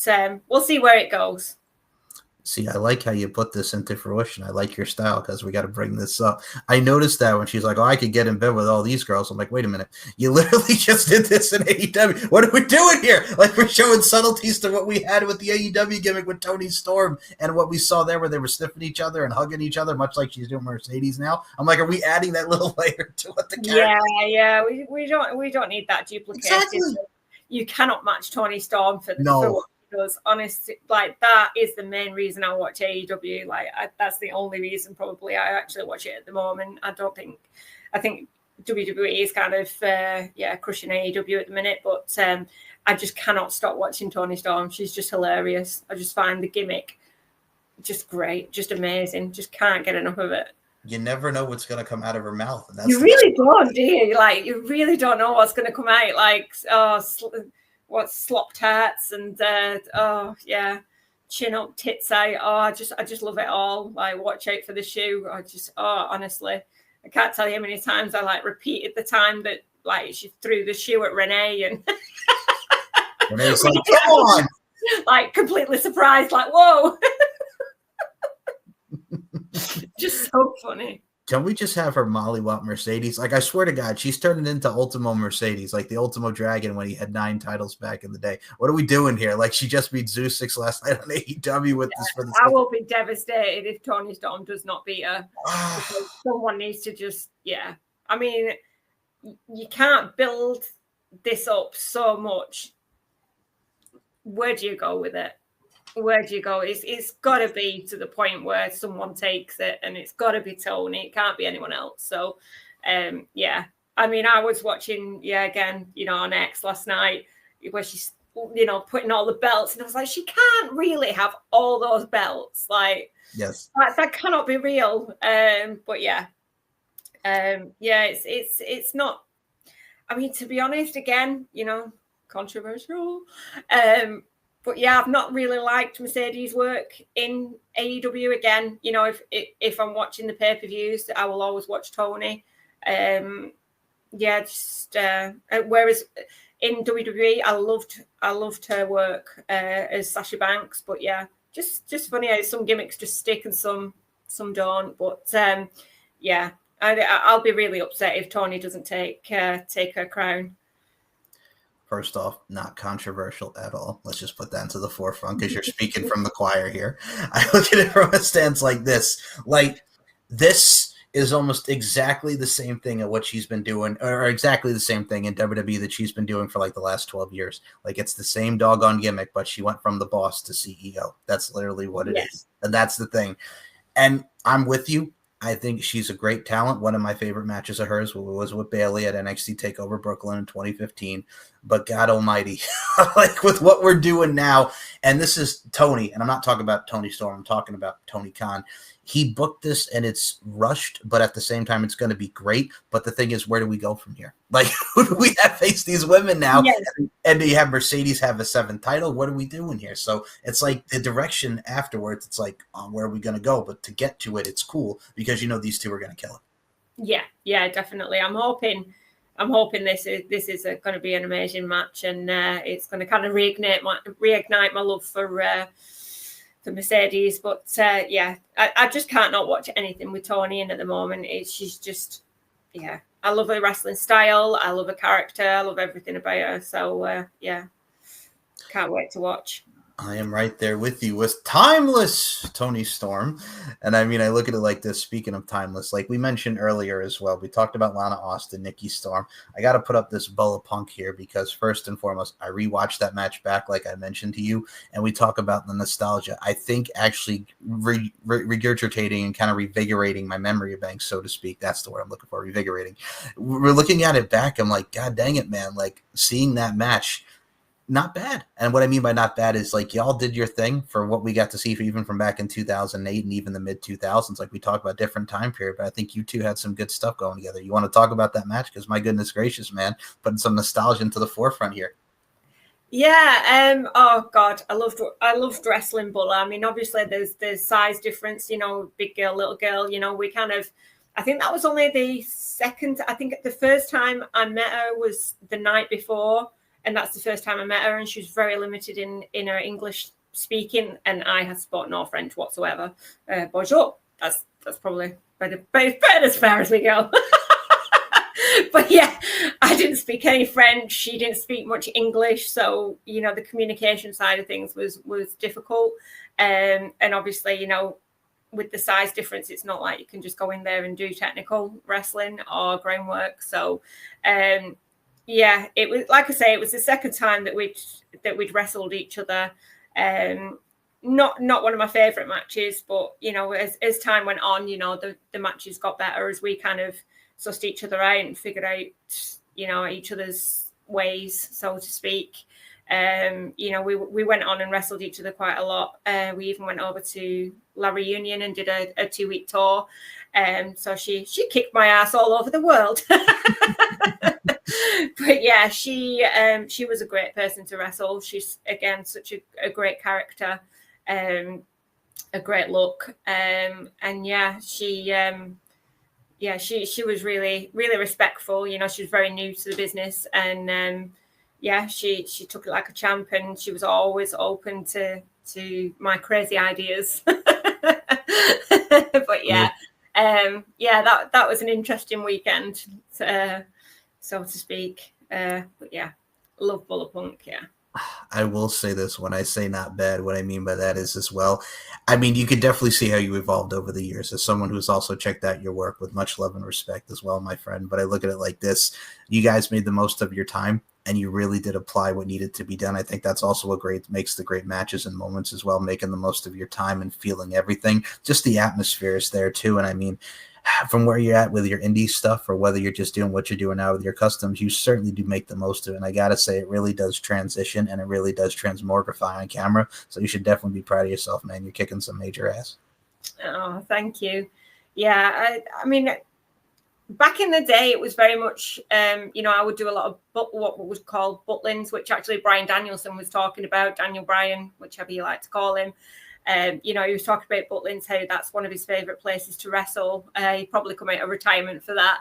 we'll see where it goes. See, I like how you put this into fruition. I like your style, because we got to bring this up. I noticed that when she's like, oh, I could get in bed with all these girls. I'm like, wait a minute. You literally just did this in AEW. What are we doing here? Like, we're showing subtleties to what we had with the AEW gimmick with Toni Storm and what we saw there where they were sniffing each other and hugging each other, much like she's doing Mercedes now. I'm like, are we adding that little layer to what the character? Yeah. We don't need that duplication. Exactly. You cannot match Toni Storm for no. Because honestly, like that is the main reason I watch AEW. Like that's the only reason probably I actually watch it at the moment. I think WWE is kind of crushing AEW at the minute, but I just cannot stop watching Toni Storm. She's just hilarious. I just find the gimmick just great, just amazing. Just can't get enough of it. you never know what's going to come out of her mouth. And that's you really don't, do you? Like, you really don't know what's going to come out. Like, what slop tarts and chin up, tits out. I just love it all. Like, watch out for the shoe. Honestly, I can't tell you how many times I like repeated the time that like she threw the shoe at Renee and Renee's like, come on, like completely surprised, like, whoa. Just so funny. Can we just have her mollywop Mercedes? Like, I swear to God, she's turning into Ultimo Mercedes, like the Ultimo Dragon when he had 9 titles back in the day. What are we doing here? Like, she just beat Zeus 6 last night on AEW with this for the. I will be devastated if Toni Storm does not beat her. Because someone needs to just, I mean, you can't build this up so much. Where do you go with it? Where do you go? It's got to be to the point where someone takes it, and it's got to be Toni. It can't be anyone else. So, I mean, I was watching, again, on X last night where she's, putting all the belts, and I was like, she can't really have all those belts. Like, yes, that cannot be real. But it's not. I mean, to be honest, again, controversial. But I've not really liked Mercedes' work in AEW. Again, if I'm watching the pay-per-views, I will always watch Toni. Whereas in WWE, I loved her work as Sasha Banks. But just funny how some gimmicks just stick and some don't. But I'll be really upset if Toni doesn't take her crown. First off, not controversial at all. Let's just put that into the forefront because you're speaking from the choir here. I look at it from a stance like this. Like, this is almost exactly the same thing at what she's been doing, or exactly the same thing in WWE that she's been doing for like the last 12 years. Like, it's the same doggone gimmick, but she went from the boss to CEO. That's literally what it is. And that's the thing. And I'm with you. I think she's a great talent. One of my favorite matches of hers was with Bayley at NXT TakeOver Brooklyn in 2015. But God almighty, like with what we're doing now, and this is Toni, and I'm not talking about Toni Storm, I'm talking about Tony Khan. He booked this and it's rushed, but at the same time, it's going to be great. But the thing is, where do we go from here? Like, who do we have face these women now? Yes. And do you have Mercedes have a 7th title? What are we doing here? So it's like the direction afterwards, it's like, where are we going to go? But to get to it, it's cool because, these two are going to kill it. Yeah, definitely. I'm hoping this is going to be an amazing match, and it's going to kind of reignite my love for Mercedes. But I just can't not watch anything with Toni in at the moment. She's just I love her wrestling style, I love her character, I love everything about her. So can't wait to watch. I am right there with you with timeless Toni Storm. And I mean, I look at it like this. Speaking of timeless, like we mentioned earlier as well, we talked about Lana Austin, Nikki Storm. I got to put up this Boa Punk here because first and foremost, I rewatched that match back, like I mentioned to you, and we talk about the nostalgia. I think actually regurgitating and kind of revigorating my memory bank, so to speak. That's the word I'm looking for, revigorating. We're looking at it back. I'm like, God dang it, man. Like seeing that match, not bad. And what I mean by not bad is like y'all did your thing for what we got to see even from back in 2008 and even the mid 2000s. Like we talk about different time period, but I think you two had some good stuff going together. You want to talk about that match? Because my goodness gracious, man, putting some nostalgia into the forefront here. Yeah. Oh God, I loved wrestling Bulla. I mean, obviously there's size difference, big girl, little girl, we kind of, I think that was only the second, I think the first time I met her was the night before. And that's the first time I met her, and she was very limited in her English speaking, and I had spoken no French whatsoever. Bonjour. That's probably about as far as we go. But I didn't speak any French. She didn't speak much English, so the communication side of things was difficult. And obviously, with the size difference, it's not like you can just go in there and do technical wrestling or groundwork. So. It was, like I say, it was the second time that we'd wrestled each other. Not one of my favorite matches, but as time went on, the matches got better as we kind of sussed each other out and figured out, each other's ways, so to speak. We went on and wrestled each other quite a lot. We even went over to La Reunion and did a 2-week tour. So she kicked my ass all over the world. But yeah, she was a great person to wrestle. She's, again, such a great character, a great look. And yeah, she was really, really respectful. She was very new to the business, and she took it like a champ, and she was always open to my crazy ideas. But that was an interesting weekend, so to speak. But yeah, love Bullet Punk. Yeah. I will say this, when I say not bad, what I mean by that is, as well, I mean, you could definitely see how you evolved over the years as someone who's also checked out your work with much love and respect as well, my friend. But I look at it like this: you guys made the most of your time, and you really did apply what needed to be done. I think that's also what makes the great matches and moments as well, making the most of your time and feeling everything. Just the atmosphere is there too. And I mean, from where you're at with your indie stuff, or whether you're just doing what you're doing now with your customs, you certainly do make the most of it. And I got to say, it really does transition, and it really does transmogrify on camera. So you should definitely be proud of yourself, man. You're kicking some major ass. Oh, thank you. Yeah, I mean, back in the day, it was very much, I would do a lot of what was called butlins, which actually Brian Danielson was talking about, Daniel Bryan, whichever you like to call him. He was talking about butlins, how that's one of his favorite places to wrestle. He'd probably come out of retirement for that.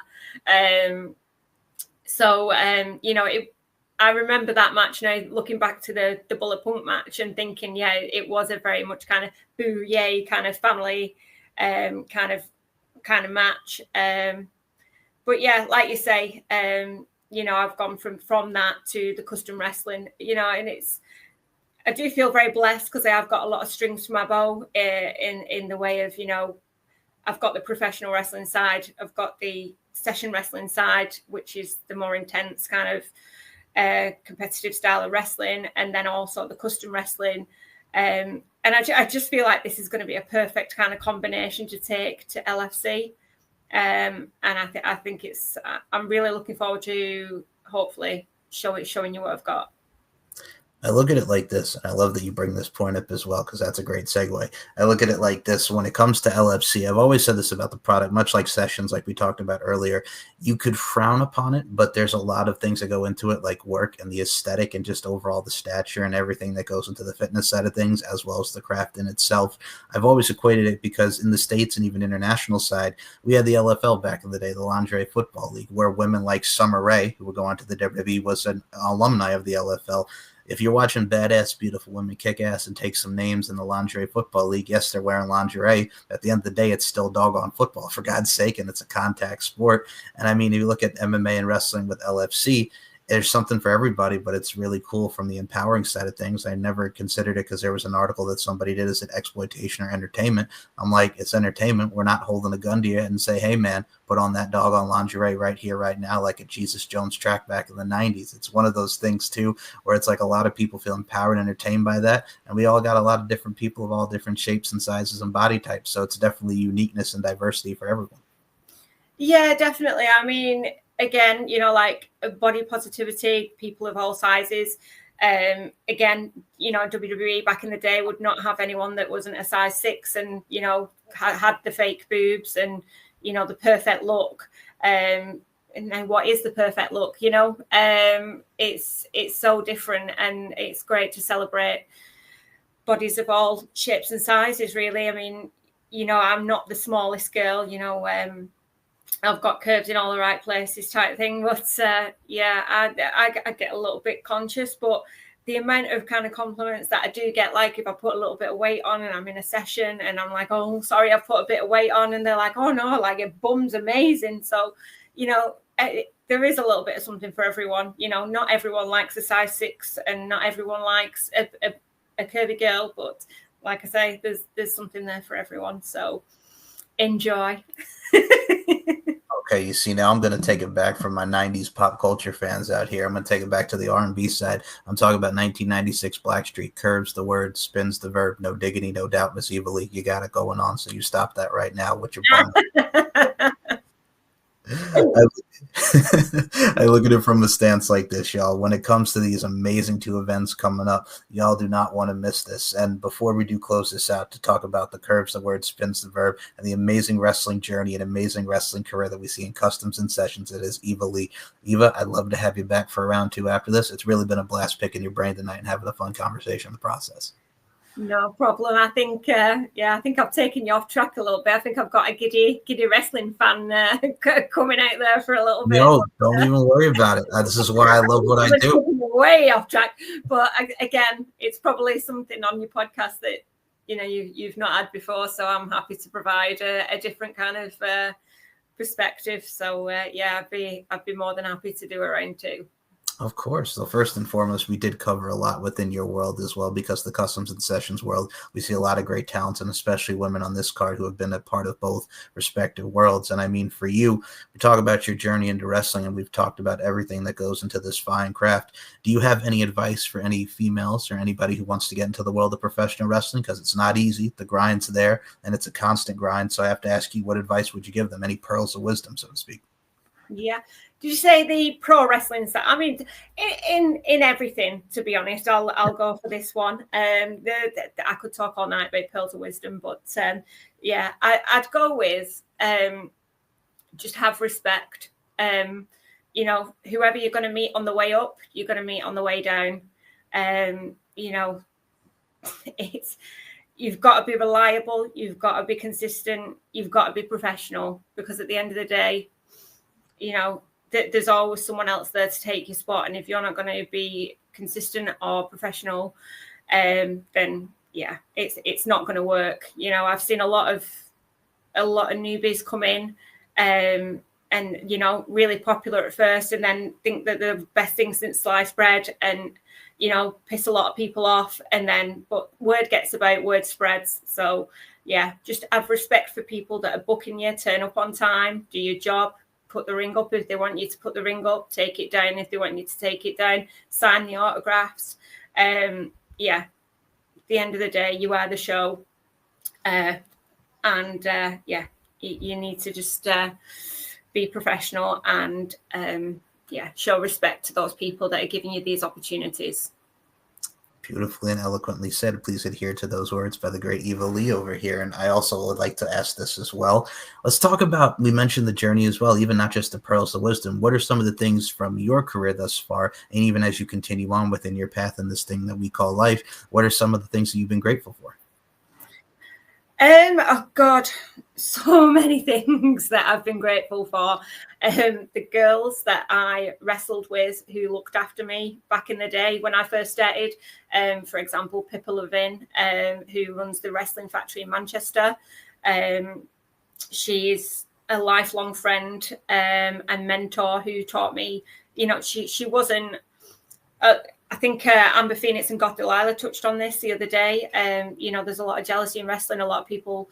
I remember that match now, looking back to the Bullet Punk match and thinking, yeah, it was a very much kind of boo yay kind of family kind of match. But yeah, like you say, I've gone from that to the custom wrestling, and I do feel very blessed because I have got a lot of strings to my bow in the way of, I've got the professional wrestling side, I've got the session wrestling side, which is the more intense kind of competitive style of wrestling, and then also the custom wrestling. And I just feel like this is going to be a perfect kind of combination to take to LFC. And I think I'm really looking forward to hopefully showing you what I've got. I look at it like this, and I love that you bring this point up as well, because that's a great segue. I look at it like this: when it comes to LFC, I've always said this about the product, much like sessions, like we talked about earlier, you could frown upon it, but there's a lot of things that go into it, like work and the aesthetic and just overall the stature and everything that goes into the fitness side of things, as well as the craft in itself. I've always equated it because in the States and even international side, we had the LFL back in the day, the Lingerie Football League, where women like Summer Rae, who would go on to the WWE, was an alumni of the LFL. If you're watching badass, beautiful women kick ass and take some names in the Lingerie Football League, yes, they're wearing lingerie. At the end of the day, it's still doggone football, for God's sake, and it's a contact sport. And I mean, if you look at MMA and wrestling with LFC, there's something for everybody, but it's really cool from the empowering side of things. I never considered it because there was an article that somebody did, is it exploitation or entertainment? I'm like, it's entertainment. We're not holding a gun to you and say, hey, man, put on that doggone lingerie right here, right now, like a Jesus Jones track back in the 90s. It's one of those things, too, where it's like a lot of people feel empowered and entertained by that. And we all got a lot of different people of all different shapes and sizes and body types. So it's definitely uniqueness and diversity for everyone. Yeah, definitely. I mean, again, like body positivity, people of all sizes. Again, WWE back in the day would not have anyone that wasn't a size 6 and, had the fake boobs and, the perfect look. And then what is the perfect look? It's so different, and it's great to celebrate bodies of all shapes and sizes, really. I mean, I'm not the smallest girl, I've got curves in all the right places type thing. But I get a little bit conscious, but the amount of kind of compliments that I do get, like if I put a little bit of weight on and I'm in a session and I'm like, oh, sorry, I've put a bit of weight on, and they're like, oh no, like your bum's amazing. So, there is a little bit of something for everyone. Not everyone likes a size 6 and not everyone likes a curvy girl, but like I say, there's something there for everyone. So enjoy. Okay, you see, now I'm going to take it back from my 90s pop culture fans out here. I'm going to take it back to the R&B side. I'm talking about 1996 Blackstreet. Curves the word, spins the verb, no diggity, no doubt, Miss Eva Leigh. You got it going on, so you stop that right now with your bum. I look at it from a stance like this, y'all. When it comes to these amazing 2 events coming up, y'all do not want to miss this. And before we do close this out to talk about the curves, the word spins the verb, and the amazing wrestling journey and amazing wrestling career that we see in Customs and Sessions, it is Eva Leigh. Eva, I'd love to have you back for round 2 after this. It's really been a blast picking your brain tonight and having a fun conversation in the process. No problem. I think, I think I've taken you off track a little bit. I think I've got a giddy wrestling fan coming out there for a little bit. No, don't even worry about it. This is why I love what I do. Way off track, but again, it's probably something on your podcast that you've not had before. So I'm happy to provide a different kind of perspective. So I'd be more than happy to do a round 2. Of course. So first and foremost, we did cover a lot within your world as well, because the Customs and Sessions world, we see a lot of great talents, and especially women on this card who have been a part of both respective worlds. And I mean, for you, we talk about your journey into wrestling, and we've talked about everything that goes into this fine craft. Do you have any advice for any females or anybody who wants to get into the world of professional wrestling? Because it's not easy. The grind's there, and it's a constant grind. So I have to ask you, what advice would you give them? Any pearls of wisdom, so to speak? Yeah. Did you say the pro wrestling side? I mean, in everything, to be honest, I'll go for this one. I could talk all night about pearls of wisdom, but I'd go with just have respect. Whoever you're going to meet on the way up, you're going to meet on the way down. You've got to be reliable. You've got to be consistent. You've got to be professional, because at the end of the day, there's always someone else there to take your spot. And if you're not going to be consistent or professional, then it's not going to work. I've seen a lot of newbies come in and really popular at first, and then think that they're the best thing since sliced bread, and piss a lot of people off, but word gets about, word spreads. So just have respect for people that are booking you. Turn up on time, do your job. Put the ring up if they want you to put the ring up, take it down if they want you to take it down, sign the autographs. At the end of the day, you are the show. You need to just be professional and show respect to those people that are giving you these opportunities. Beautifully and eloquently said. Please adhere to those words by the great Eva Leigh over here. And I also would like to ask this as well. Let's talk about, we mentioned the journey as well, even not just the pearls of wisdom. What are some of the things from your career thus far, and even as you continue on within your path in this thing that we call life, what are some of the things that you've been grateful for? Oh God, so many things that I've been grateful for. The girls that I wrestled with who looked after me back in the day when I first started, for example, Pippa Levin, who runs the Wrestling Factory in Manchester. She's a lifelong friend and mentor who taught me, she wasn't I think Amber Phoenix and Goth Delilah touched on this the other day. There's a lot of jealousy in wrestling, a lot of people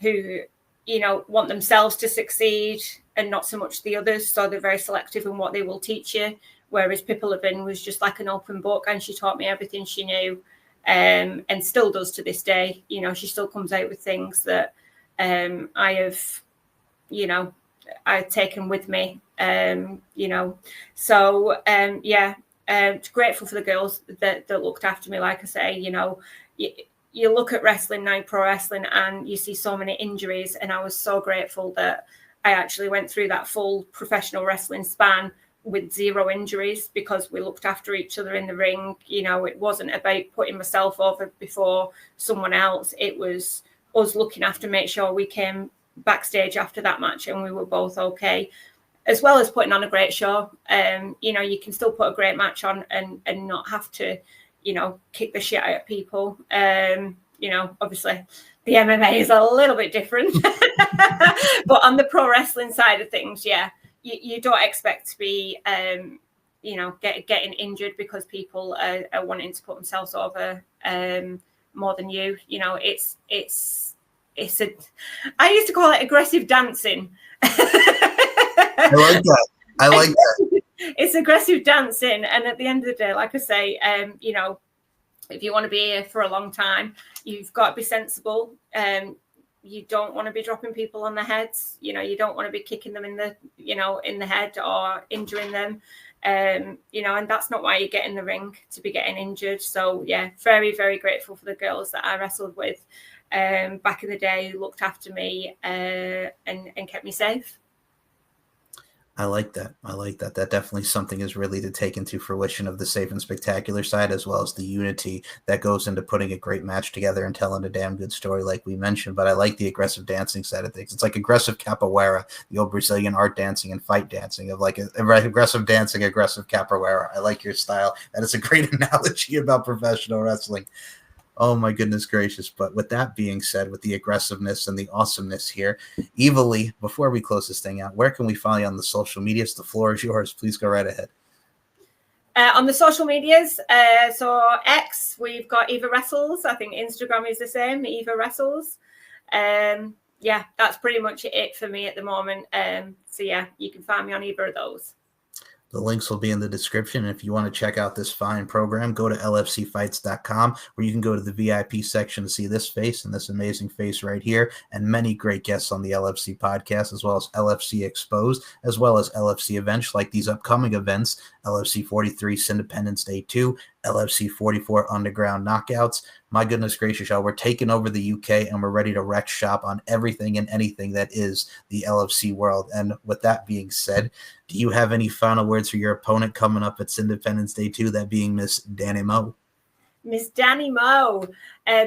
who, want themselves to succeed and not so much the others. So they're very selective in what they will teach you. Whereas Pippa Levin was just like an open book, and she taught me everything she knew and still does to this day. She still comes out with things that I've taken with me, grateful for the girls that looked after me. Like I say, you look at wrestling now, pro wrestling, and you see so many injuries. And I was so grateful that I actually went through that full professional wrestling span with 0 injuries, because we looked after each other in the ring. It wasn't about putting myself over before someone else. It was us looking after, make sure we came backstage after that match and we were both okay, as well as putting on a great show. You can still put a great match on and not have to, kick the shit out of people. Obviously the MMA is a little bit different, but on the pro wrestling side of things, you don't expect to be, getting injured because people are wanting to put themselves over more than you. I used to call it aggressive dancing. I like that. It's aggressive dancing. And at the end of the day, like I say, if you want to be here for a long time, you've got to be sensible. you don't want to be dropping people on their heads. You know, you don't want to be kicking them in the, you know, in the head or injuring them. You know, and that's not why you get in the ring, to be getting injured. So yeah, very, very grateful for the girls that I wrestled with back in the day, who looked after me and kept me safe. I like that. That definitely something is really to take into fruition of the safe and spectacular side, as well as the unity that goes into putting a great match together and telling a damn good story, like we mentioned. But I like the aggressive dancing side of things. It's like aggressive capoeira, the old Brazilian art dancing and fight dancing, of like aggressive dancing, aggressive capoeira. I like your style. That is a great analogy about professional wrestling. Oh my goodness gracious. But with that being said, with the aggressiveness and the awesomeness here, Eva Leigh, before we close this thing out, where can we find you on the social medias? The floor is yours. Please go right ahead. On the social medias, so X, we've got Eva Wrestles. I think Instagram is the same, Eva Wrestles. Yeah, that's pretty much it for me at the moment. So yeah, you can find me on either of those. The links will be in the description. And if you want to check out this fine program, go to lfcfights.com, where you can go to the VIP section to see this face and this amazing face right here, and many great guests on the LFC podcast, as well as LFC Exposed, as well as LFC events like these upcoming events, LFC 43 Independence Day 2, LFC 44 Underground Knockouts. My goodness gracious, y'all, we're taking over the UK and we're ready to wreck shop on everything and anything that is the LFC world. And with that being said, do you have any final words for your opponent coming up at Independence Day 2, that being Miss Dani Mo? Miss Dani Mo.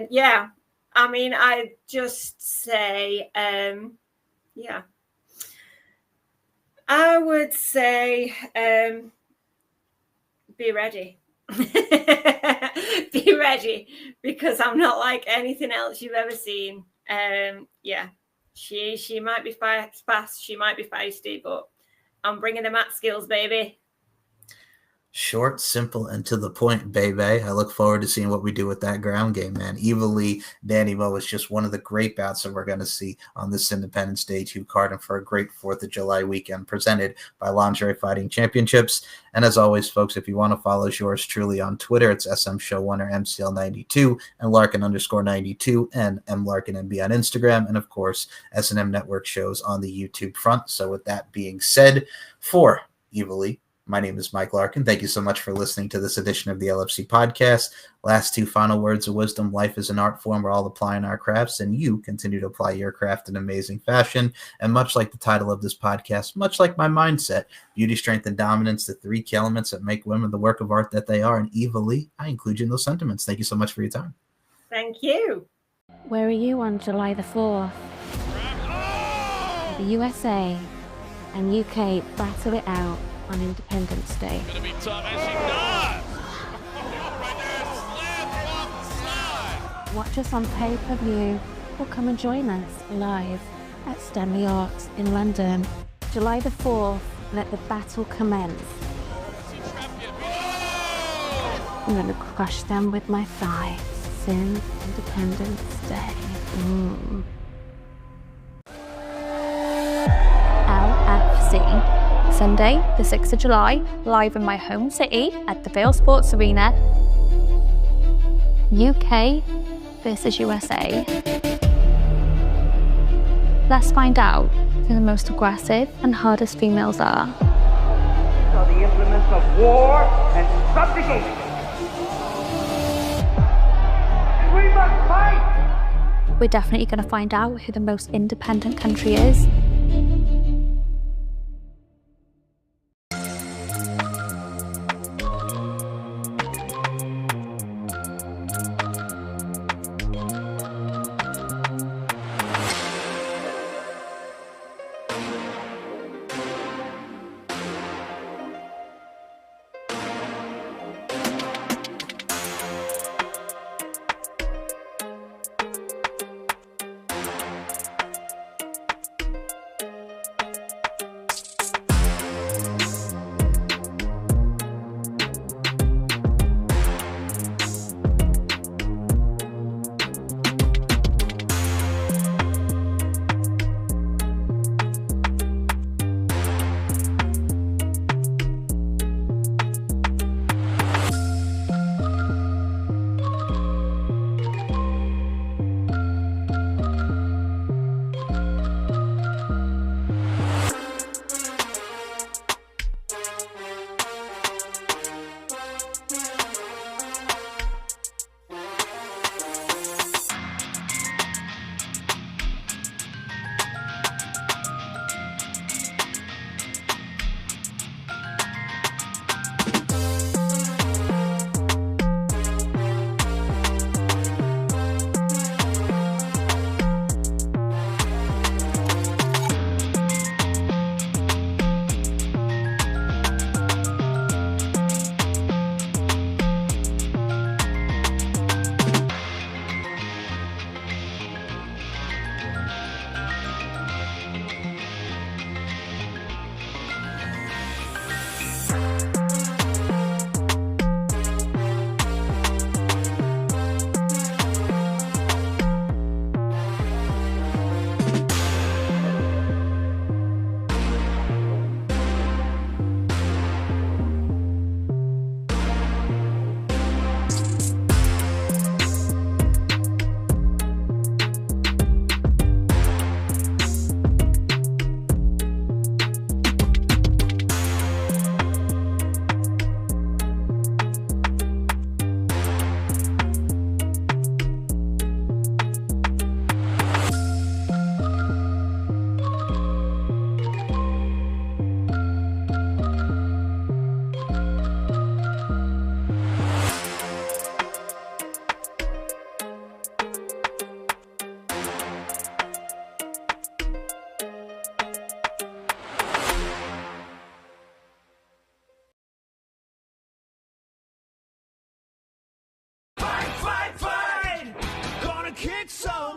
Yeah, I mean, I just say, yeah, I would say be ready. Be ready, because I'm not like anything else you've ever seen. Yeah, she might be fast, she might be feisty, but I'm bringing the mat skills, baby. Short, simple, and to the point, baby. I look forward to seeing what we do with that ground game, man. Eva Leigh, Dani Mo is just one of the great bouts that we're going to see on this Independence Day 2 card, and for a great 4th of July weekend presented by Lingerie Fighting Championships. And as always, folks, if you want to follow yours truly on Twitter, it's SM Show1 or MCL92 and Larkin_92 and MLarkinNB on Instagram, and of course, S&M Network shows on the YouTube front. So with that being said, for Eva Leigh, my name is Mike Larkin. Thank you so much for listening to this edition of the LFC Podcast. Last 2 final words of wisdom: life is an art form. We're all applying our crafts, and you continue to apply your craft in amazing fashion. And much like the title of this podcast, much like my mindset, beauty, strength, and dominance, the 3 key elements that make women the work of art that they are. And Eva Leigh, I include you in those sentiments. Thank you so much for your time. Thank you. Where are you on July the 4th? The USA and UK battle it out on Independence Day. Gonna be tough, and she does! Right there, slap, Watch us on pay-per-view or come and join us live at Stanley Arts in London. July the 4th, let the battle commence. I'm gonna crush them with my thighs. Sin Independence Day. LFC. Sunday, the 6th of July, live in my home city at the Vale Sports Arena. UK versus USA. Let's find out who the most aggressive and hardest females are. These are the implements of war and subjugation. We must fight! We're definitely going to find out who the most independent country is. kick so